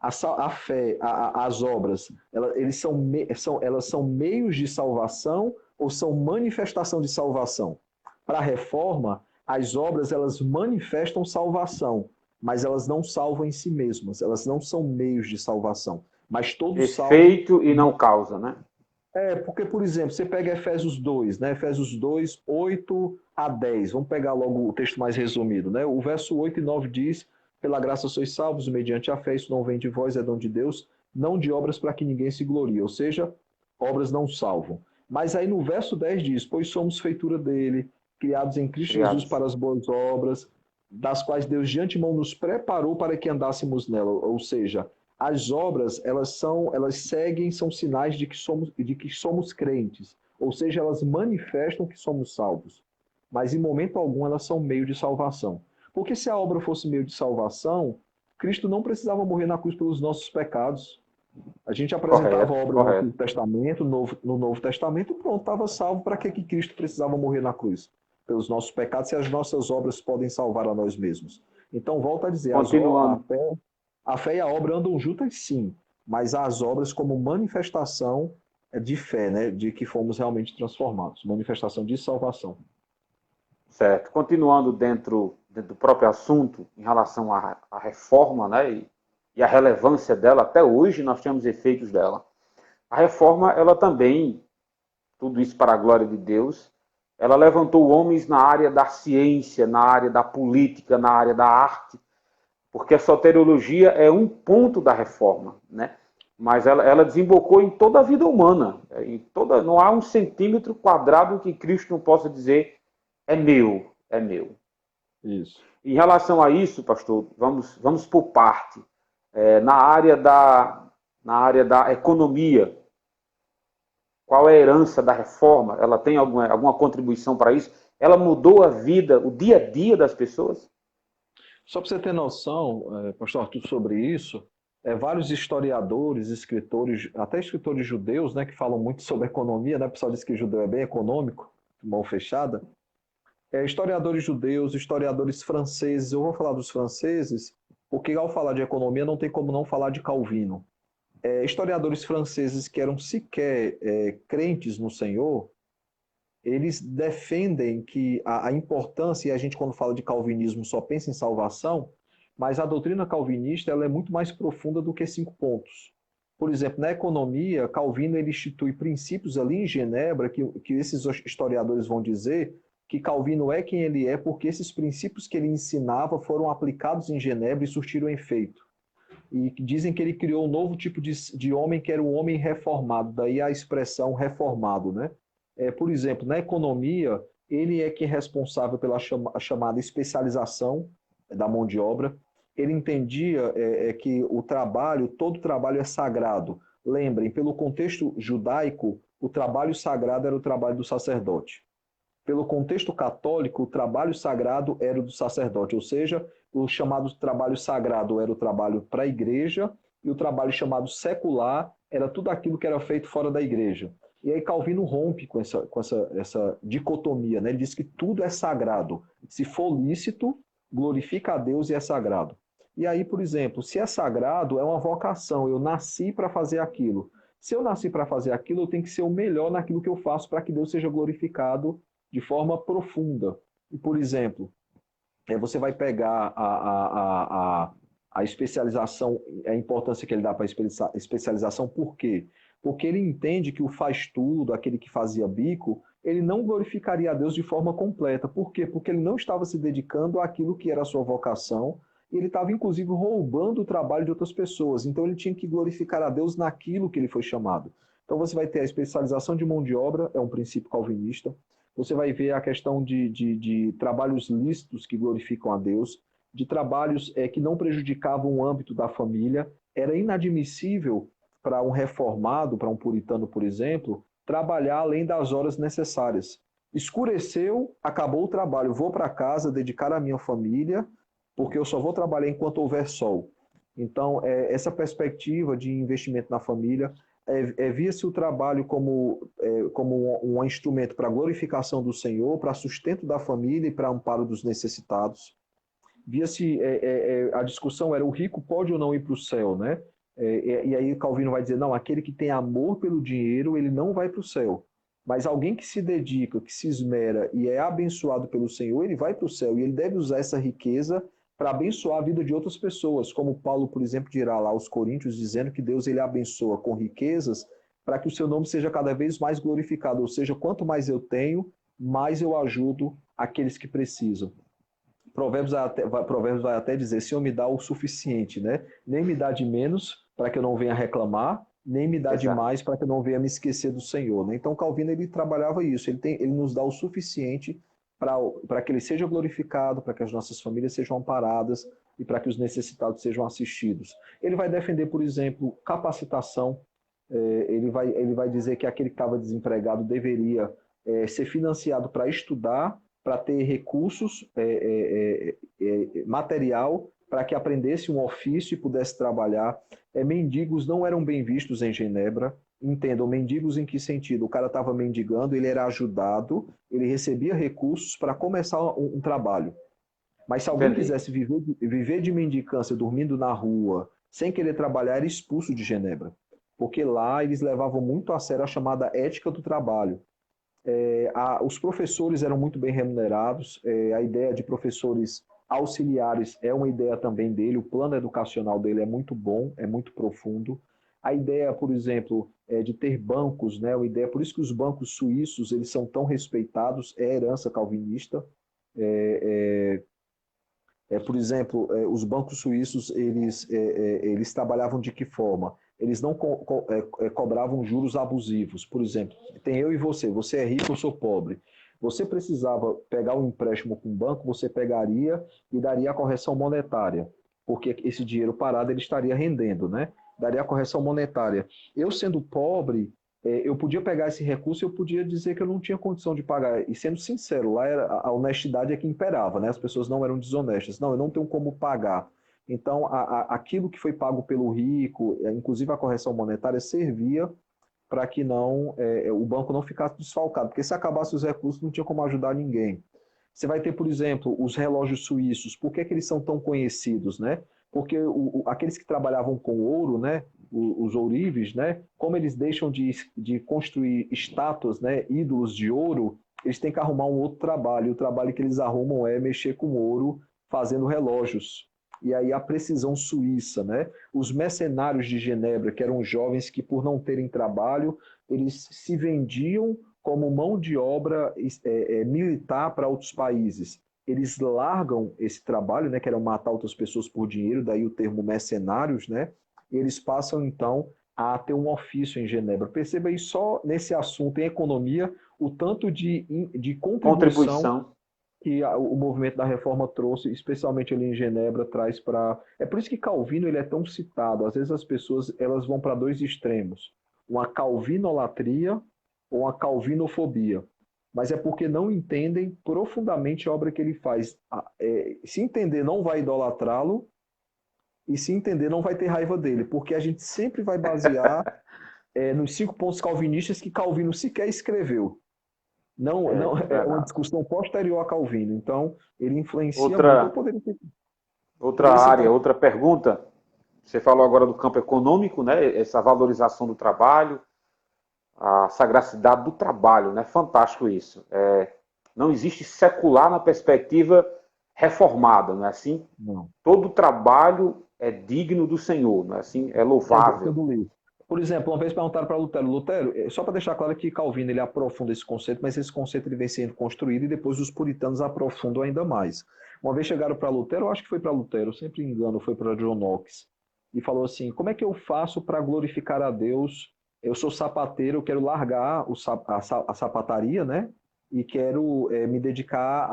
a fé, as obras, elas são meios de salvação ou são manifestação de salvação? Para a reforma, as obras elas manifestam salvação, mas elas não salvam em si mesmas, elas não são meios de salvação. Mas todos salvam. Efeito e não causa, né? Porque, por exemplo, você pega Efésios 2, né? Efésios 2, 8 a 10. Vamos pegar logo o texto mais resumido, né? O verso 8 e 9 diz: pela graça sois salvos, mediante a fé, isso não vem de vós, é dom de Deus, não de obras para que ninguém se glorie. Ou seja, obras não salvam. Mas aí no verso 10 diz: pois somos feitura dele, criados em Cristo Jesus Criados. para as boas obras, das quais Deus de antemão nos preparou para que andássemos nela. Ou seja, as obras elas seguem, são sinais de que somos crentes, ou seja, elas manifestam que somos salvos, mas em momento algum elas são meio de salvação. Porque se a obra fosse meio de salvação, Cristo não precisava morrer na cruz pelos nossos pecados. A gente apresentava a Correto, obra no correto. Antigo Testamento, no Novo Testamento, e pronto, estava salvo. Para que Cristo precisava morrer na cruz? Pelos nossos pecados, se as nossas obras podem salvar a nós mesmos. Então, volto a dizer, Continuando. a fé e a obra andam juntas, sim, mas as obras como manifestação de fé, né, de que fomos realmente transformados, manifestação de salvação. Certo. Continuando dentro do próprio assunto, em relação à reforma, né, e a relevância dela, até hoje nós temos efeitos dela. A reforma, ela também, tudo isso para a glória de Deus, ela levantou homens na área da ciência, na área da política, na área da arte, porque a soteriologia é um ponto da reforma, né? Mas ela desembocou em toda a vida humana, não há um centímetro quadrado que Cristo não possa dizer é meu, é meu. Isso. Em relação a isso, pastor, vamos por parte. Na área da economia, qual é a herança da reforma? Ela tem alguma contribuição para isso? Ela mudou a vida, o dia a dia das pessoas? Só para você ter noção, pastor Arthur, sobre isso, vários historiadores, escritores, até escritores judeus, né, que falam muito sobre economia, né, o pessoal diz que judeu é bem econômico, mão fechada, historiadores judeus, historiadores franceses, eu vou falar dos franceses, porque ao falar de economia não tem como não falar de Calvino. Historiadores franceses que eram sequer crentes no Senhor, eles defendem que a importância, e a gente quando fala de calvinismo só pensa em salvação, mas a doutrina calvinista ela é muito mais profunda do que 5 pontos. Por exemplo, na economia, Calvino ele institui princípios ali em Genebra que esses historiadores vão dizer que Calvino é quem ele é porque esses princípios que ele ensinava foram aplicados em Genebra e surtiram efeito. E dizem que ele criou um novo tipo de homem que era o homem reformado, daí a expressão reformado, né? Por exemplo, na economia, ele é que é responsável pela chamada especialização da mão de obra. Ele entendia que o trabalho, todo trabalho é sagrado. Lembrem, pelo contexto judaico, o trabalho sagrado era o trabalho do sacerdote. Pelo contexto católico, o trabalho sagrado era o do sacerdote, ou seja, o chamado trabalho sagrado era o trabalho para a igreja e o trabalho chamado secular era tudo aquilo que era feito fora da igreja. E aí Calvino rompe com essa dicotomia, né? Ele diz que tudo é sagrado. Se for lícito, glorifica a Deus e é sagrado. E aí, por exemplo, se é sagrado, é uma vocação. Eu nasci para fazer aquilo. Se eu nasci para fazer aquilo, eu tenho que ser o melhor naquilo que eu faço para que Deus seja glorificado de forma profunda. E, por exemplo, você vai pegar a especialização, a importância que ele dá para a especialização, por quê? Porque ele entende que o faz tudo, aquele que fazia bico, ele não glorificaria a Deus de forma completa. Por quê? Porque ele não estava se dedicando àquilo que era a sua vocação, e ele estava, inclusive, roubando o trabalho de outras pessoas. Então, ele tinha que glorificar a Deus naquilo que ele foi chamado. Então, você vai ter a especialização de mão de obra, é um princípio calvinista. Você vai ver a questão de trabalhos lícitos que glorificam a Deus, de trabalhos que não prejudicavam o âmbito da família. Era inadmissível para um reformado, para um puritano, por exemplo, trabalhar além das horas necessárias. Escureceu, acabou o trabalho, vou para casa dedicar à minha família, porque eu só vou trabalhar enquanto houver sol. Então, essa perspectiva de investimento na família, via-se o trabalho como um instrumento para a glorificação do Senhor, para sustento da família e para amparo dos necessitados. Via-se, a discussão era o rico pode ou não ir para o céu, né? E aí Calvino vai dizer, não, aquele que tem amor pelo dinheiro, ele não vai para o céu. Mas alguém que se dedica, que se esmera e é abençoado pelo Senhor, ele vai para o céu e ele deve usar essa riqueza para abençoar a vida de outras pessoas, como Paulo, por exemplo, dirá lá aos Coríntios, dizendo que Deus ele abençoa com riquezas para que o seu nome seja cada vez mais glorificado, ou seja, quanto mais eu tenho, mais eu ajudo aqueles que precisam. Provérbios vai até dizer, Senhor me dá o suficiente, né? Nem me dá de menos para que eu não venha reclamar, nem me dá de Exato. mais para que eu não venha me esquecer do Senhor, né? Então Calvino ele trabalhava isso, ele nos dá o suficiente para que ele seja glorificado, para que as nossas famílias sejam amparadas e para que os necessitados sejam assistidos. Ele vai defender, por exemplo, capacitação, ele vai dizer que aquele que estava desempregado deveria ser financiado para estudar, para ter recursos, material, para que aprendesse um ofício e pudesse trabalhar. Mendigos não eram bem vistos em Genebra. Entendam, mendigos em que sentido? O cara estava mendigando, ele era ajudado, ele recebia recursos para começar um trabalho. Mas se alguém Entendi. quisesse viver de mendicância, dormindo na rua, sem querer trabalhar, era expulso de Genebra. Porque lá eles levavam muito a sério a chamada ética do trabalho. Os professores eram muito bem remunerados, a ideia de professores auxiliares é uma ideia também dele, o plano educacional dele é muito bom, é muito profundo. A ideia, por exemplo, de ter bancos, né, a ideia, por isso que os bancos suíços eles são tão respeitados, é herança calvinista. Por exemplo, os bancos suíços eles trabalhavam de que forma? Eles não cobravam juros abusivos. Por exemplo, tem eu e você é rico, eu sou pobre. Você precisava pegar um empréstimo com o banco, você pegaria e daria a correção monetária, porque esse dinheiro parado ele estaria rendendo, né? Daria a correção monetária. Eu sendo pobre, eu podia pegar esse recurso e eu podia dizer que eu não tinha condição de pagar. E sendo sincero, lá a honestidade é que imperava, né? As pessoas não eram desonestas. Não, eu não tenho como pagar. Então, aquilo que foi pago pelo rico, inclusive a correção monetária, servia para que não o banco não ficasse desfalcado, porque se acabasse os recursos não tinha como ajudar ninguém. Você vai ter, por exemplo, os relógios suíços. Por que, que eles são tão conhecidos, né? Porque aqueles que trabalhavam com ouro, né, os ourives, né, como eles deixam de construir estátuas, né, ídolos de ouro, eles têm que arrumar um outro trabalho. E o trabalho que eles arrumam é mexer com ouro, fazendo relógios. E aí a precisão suíça, né? Os mercenários de Genebra, que eram jovens que, por não terem trabalho, eles se vendiam como mão de obra militar para outros países. Eles largam esse trabalho, né, que era matar outras pessoas por dinheiro, daí o termo mercenários, né? E eles passam, então, a ter um ofício em Genebra. Perceba aí só nesse assunto, em economia, o tanto de contribuição Contribuição. que o movimento da reforma trouxe, especialmente ali em Genebra, traz para... É por isso que Calvino ele é tão citado. Às vezes as pessoas elas vão para dois extremos. Uma calvinolatria ou uma calvinofobia. Mas é porque não entendem profundamente a obra que ele faz. Se entender, não vai idolatrá-lo, e se entender, não vai ter raiva dele, porque a gente sempre vai basear nos 5 pontos calvinistas que Calvino sequer escreveu. Não, É não, é uma verdade. discussão posterior a Calvino. Então, ele influencia muito. Eu Outra, outra poderia citar. área, outra pergunta. Você falou agora do campo econômico, né? Essa valorização do trabalho, a sagracidade do trabalho, né? Fantástico isso. Não existe secular na perspectiva reformada, não é assim? Não. Todo trabalho é digno do Senhor, não é assim? É louvável. Sendo livre. Por exemplo, uma vez perguntaram para Lutero, só para deixar claro que Calvino ele aprofunda esse conceito, mas esse conceito ele vem sendo construído e depois os puritanos aprofundam ainda mais. Uma vez chegaram para Lutero, eu acho que foi para Lutero, sempre engano, foi para John Knox, e falou assim: como é que eu faço para glorificar a Deus? Eu sou sapateiro, eu quero largar a sapataria, né? E quero me dedicar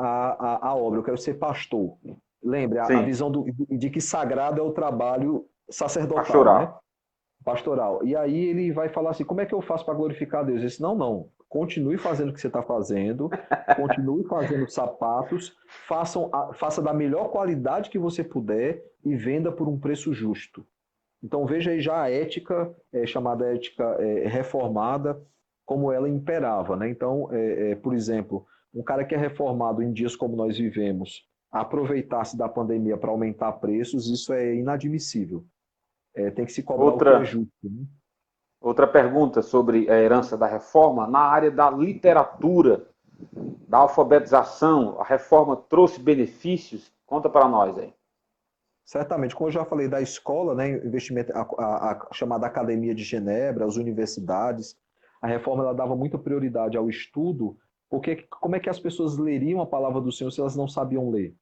à obra, eu quero ser pastor. Lembre, a Sim, visão de que sagrado é o trabalho sacerdotal, né? pastoral. Pastoral. E aí ele vai falar assim: como é que eu faço para glorificar a Deus? Ele disse: não, não. Continue fazendo o que você está fazendo, continue fazendo sapatos, faça da melhor qualidade que você puder e venda por um preço justo. Então veja aí já a ética, chamada ética reformada, como ela imperava, né? Então, por exemplo, um cara que é reformado em dias como nós vivemos, aproveitar-se da pandemia para aumentar preços, isso é inadmissível. Tem que se cobrar o que é Outra, justo, né? outra pergunta sobre a herança da reforma, na área da literatura, da alfabetização, a reforma trouxe benefícios? Conta para nós aí. Certamente, como eu já falei da escola, né, investimento, a chamada Academia de Genebra, as universidades, a reforma ela dava muita prioridade ao estudo, porque como é que as pessoas leriam a palavra do Senhor se elas não sabiam ler?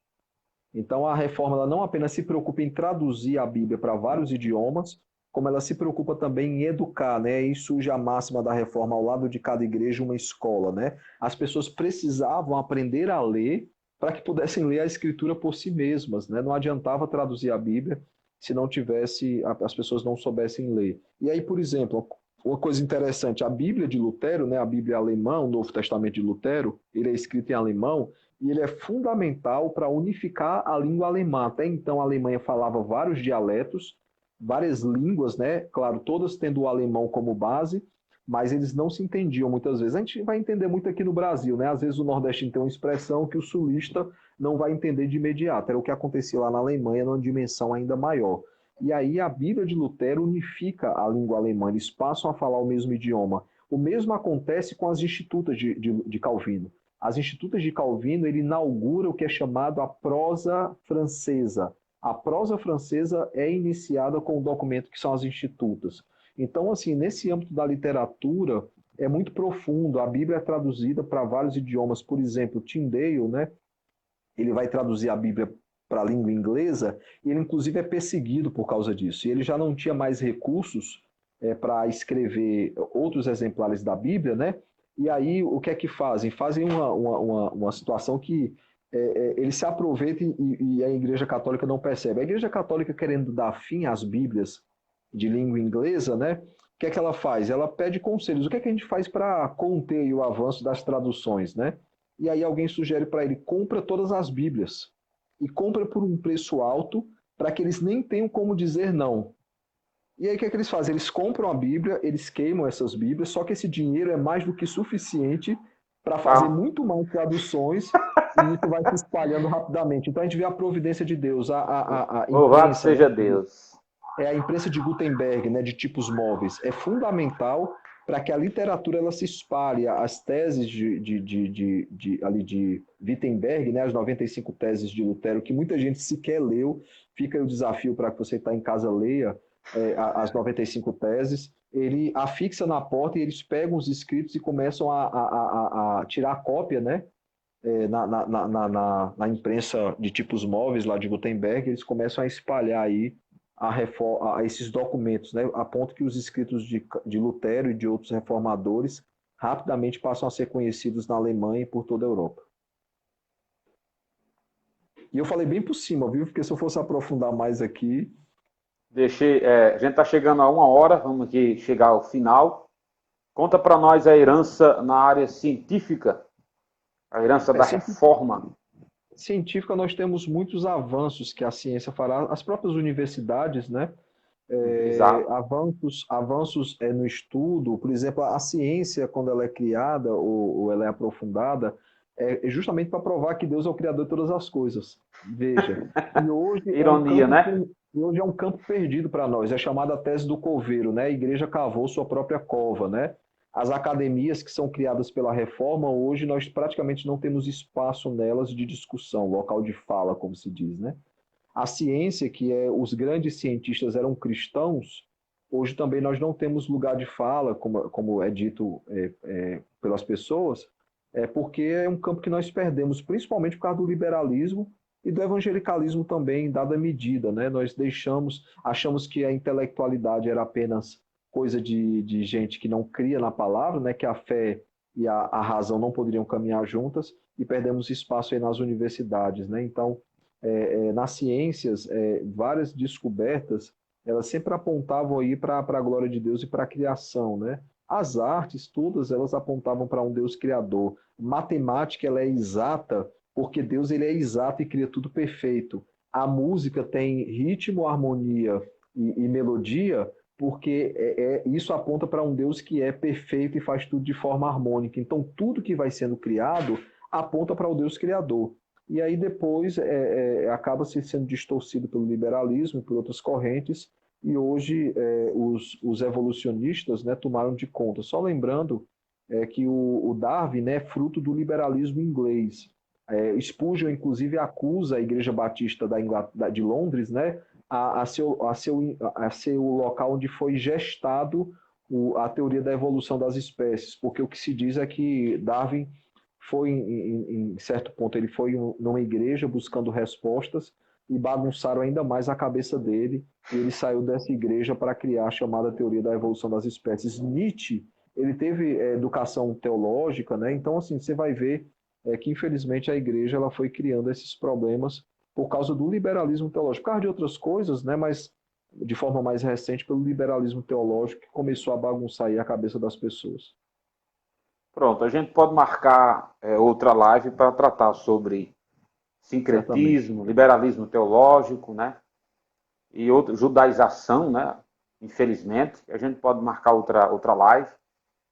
Então a reforma ela não apenas se preocupa em traduzir a Bíblia para vários idiomas, como ela se preocupa também em educar, né? E surge a máxima da reforma ao lado de cada igreja uma escola, né? As pessoas precisavam aprender a ler para que pudessem ler a escritura por si mesmas, né? Não adiantava traduzir a Bíblia se não tivesse as pessoas não soubessem ler. E aí, por exemplo, uma coisa interessante, a Bíblia de Lutero, né, a Bíblia alemã, o Novo Testamento de Lutero, ele é escrito em alemão, e ele é fundamental para unificar a língua alemã. Até então, a Alemanha falava vários dialetos, várias línguas, né? Claro, todas tendo o alemão como base, mas eles não se entendiam muitas vezes. A gente vai entender muito aqui no Brasil, né? Às vezes o nordestino tem uma expressão que o sulista não vai entender de imediato. Era o que acontecia lá na Alemanha, numa dimensão ainda maior. E aí a Bíblia de Lutero unifica a língua alemã, eles passam a falar o mesmo idioma. O mesmo acontece com as institutas de Calvino. As Institutas de Calvino, ele inaugura o que é chamado a prosa francesa. A prosa francesa é iniciada com o documento que são as Institutas. Então, assim, nesse âmbito da literatura, é muito profundo. A Bíblia é traduzida para vários idiomas. Por exemplo, Tyndale, né? Ele vai traduzir a Bíblia para a língua inglesa e ele, inclusive, é perseguido por causa disso. E ele já não tinha mais recursos para escrever outros exemplares da Bíblia, né? E aí, o que é que fazem? Fazem uma situação que eles se aproveitam e a Igreja Católica não percebe. A Igreja Católica, querendo dar fim às Bíblias de língua inglesa, né? que é que ela faz? Ela pede conselhos. O que é que a gente faz para conter aí o avanço das traduções, né? E aí alguém sugere para ele, compra todas as Bíblias. E compra por um preço alto, para que eles nem tenham como dizer não. E aí o que é que eles fazem? Eles compram a Bíblia, eles queimam essas Bíblias, só que esse dinheiro é mais do que suficiente para fazer Ah, muito mais traduções e isso vai se espalhando rapidamente. Então a gente vê a providência de Deus, a louvado imprensa, né? seja Deus. A imprensa de Gutenberg, né, de tipos móveis, é fundamental para que a literatura ela se espalhe. As teses ali de Wittenberg, né, as 95 teses de Lutero, que muita gente sequer leu, fica aí o desafio para que você está em casa leia as 95 teses. Ele afixa na porta e eles pegam os escritos e começam a tirar a cópia, né? Na imprensa de tipos móveis lá de Gutenberg, eles começam a espalhar aí a esses documentos, né, a ponto que os escritos de Lutero e de outros reformadores rapidamente passam a ser conhecidos na Alemanha e por toda a Europa. E eu falei bem por cima, viu? Porque se eu fosse aprofundar mais aqui... A gente está chegando a 1 hora, vamos aqui chegar ao final. Conta para nós a herança na área científica, a herança da reforma. Científica, nós temos muitos avanços que a ciência fará, as próprias universidades, né? Exato. Avanços no estudo, por exemplo, a ciência, quando ela é criada ou ela é aprofundada, é justamente para provar que Deus é o criador de todas as coisas. Veja, e Ironia, né? hoje é um campo perdido para nós, é chamada a tese do coveiro, né? A igreja cavou sua própria cova, né? As academias que são criadas pela reforma, hoje nós praticamente não temos espaço nelas de discussão, local de fala, como se diz, né? A ciência, que os grandes cientistas eram cristãos, hoje também nós não temos lugar de fala, como é dito pelas pessoas, porque é um campo que nós perdemos, principalmente por causa do liberalismo e do evangelicalismo também, em dada medida, né? Nós achamos que a intelectualidade era apenas coisa de gente que não cria na palavra, né? Que a fé e a razão não poderiam caminhar juntas, e perdemos espaço aí nas universidades, né? Então, nas ciências, várias descobertas, elas sempre apontavam aí para a glória de Deus e para a criação, né? As artes, todas elas apontavam para um Deus criador. Matemática, ela é exata, porque Deus ele é exato e cria tudo perfeito. A música tem ritmo, harmonia e melodia, porque isso aponta para um Deus que é perfeito e faz tudo de forma harmônica. Então, tudo que vai sendo criado aponta para o Deus criador. E aí depois acaba se sendo distorcido pelo liberalismo e por outras correntes, e hoje os evolucionistas, né, tomaram de conta. Só lembrando que o Darwin, né, é fruto do liberalismo inglês. Spurgeon, inclusive, acusa a Igreja Batista de Londres, né, a ser o local onde foi gestado a teoria da evolução das espécies, porque o que se diz é que Darwin foi, em certo ponto, ele foi numa igreja buscando respostas e bagunçaram ainda mais a cabeça dele, e ele saiu dessa igreja para criar a chamada teoria da evolução das espécies. Nietzsche, ele teve educação teológica, né? Então, assim, você vai ver que, infelizmente, a igreja ela foi criando esses problemas por causa do liberalismo teológico, por causa de outras coisas, né? Mas de forma mais recente, pelo liberalismo teológico, que começou a bagunçar aí a cabeça das pessoas. Pronto, a gente pode marcar outra live para tratar sobre Certamente. sincretismo, liberalismo teológico, né? E outra, judaização, né? Infelizmente, a gente pode marcar outra live.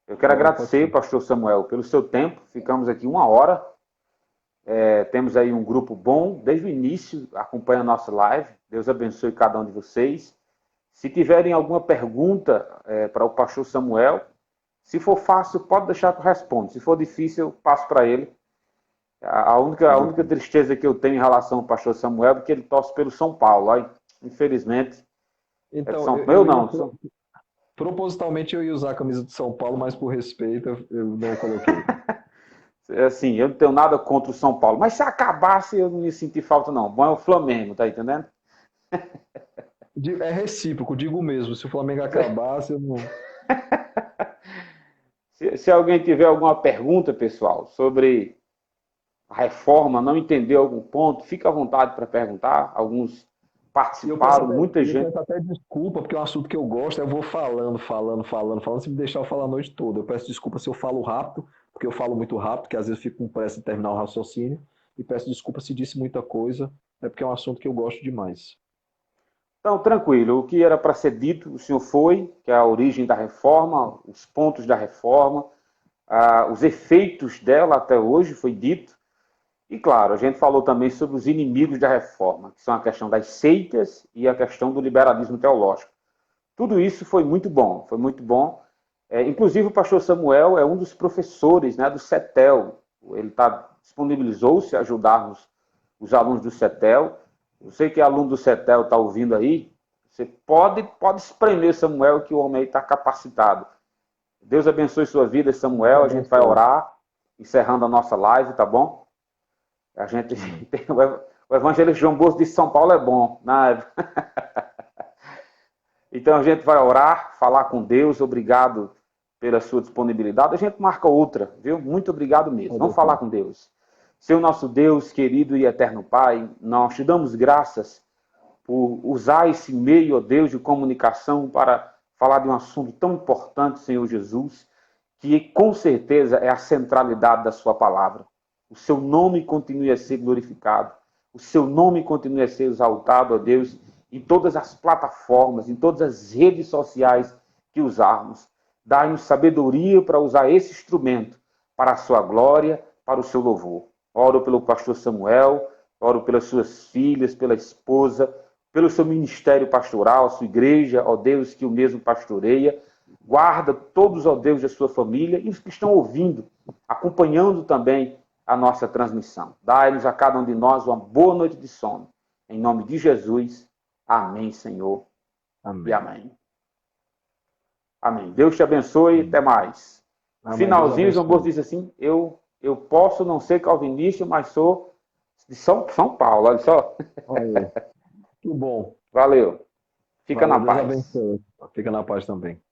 Eu quero agradecer, pastor Samuel, pelo seu tempo. Ficamos aqui 1 hora. Temos aí um grupo bom, desde o início, acompanha a nossa live. Deus abençoe cada um de vocês. Se tiverem alguma pergunta para o pastor Samuel, se for fácil, pode deixar que eu respondo. Se for difícil, eu passo para ele. A única tristeza que eu tenho em relação ao pastor Samuel é porque ele torce pelo São Paulo. Aí, infelizmente. Então, Eu não. Propositalmente eu ia usar a camisa de São Paulo, mas por respeito eu não coloquei. Assim, eu não tenho nada contra o São Paulo. Mas se acabasse, eu não ia sentir falta, não. Bom é o Flamengo, tá entendendo? É recíproco, digo mesmo. Se o Flamengo acabasse, eu não. Se alguém tiver alguma pergunta, pessoal, sobre a reforma, não entendeu algum ponto, fica à vontade para perguntar. Alguns participaram, muita gente. Eu peço até desculpa, porque é um assunto que eu gosto, eu vou falando. Se me deixar eu falar a noite toda. Eu peço desculpa se eu falo rápido, porque eu falo muito rápido, que às vezes eu fico com pressa de terminar o raciocínio, e peço desculpa se disse muita coisa, é porque é um assunto que eu gosto demais. Então, tranquilo, o que era para ser dito, o senhor foi, que é a origem da reforma, os pontos da reforma, os efeitos dela até hoje, foi dito. E, claro, a gente falou também sobre os inimigos da reforma, que são a questão das seitas e a questão do liberalismo teológico. Tudo isso foi muito bom, foi muito bom. Inclusive, o pastor Samuel é um dos professores, né, do CETEL. Ele disponibilizou-se a ajudarmos os alunos do CETEL. Eu sei que aluno do CETEL está ouvindo aí. Você pode espremer Samuel, que o homem aí está capacitado. Deus abençoe sua vida, Samuel. A gente vai orar, encerrando a nossa live, tá bom? A gente tem o evangelista João Bosco de São Paulo é bom, né? Então a gente vai orar, falar com Deus. Obrigado pela sua disponibilidade. A gente marca outra, viu? Muito obrigado mesmo. Vamos falar com Deus. Seu nosso Deus, querido e eterno Pai, nós te damos graças por usar esse meio, ó Deus, de comunicação para falar de um assunto tão importante, Senhor Jesus, que com certeza é a centralidade da sua palavra. O seu nome continue a ser glorificado. O seu nome continue a ser exaltado, ó Deus, em todas as plataformas, em todas as redes sociais que usarmos. Dai-nos sabedoria para usar esse instrumento para a sua glória, para o seu louvor. Oro pelo pastor Samuel, oro pelas suas filhas, pela esposa, pelo seu ministério pastoral, a sua igreja, ó Deus, que o mesmo pastoreia. Guarda todos, ó Deus, da sua família e os que estão ouvindo, acompanhando também a nossa transmissão. Dai-nos a cada um de nós uma boa noite de sono. Em nome de Jesus. Amém, Senhor. Amém. E amém. Amém. Deus te abençoe. Até mais. Amém. Finalzinho, João Bosco disse assim, eu posso não ser calvinista, mas sou de São Paulo. Olha só. Olha, que bom. Valeu. Fica Valeu, na paz. Deus abençoe. Fica na paz também.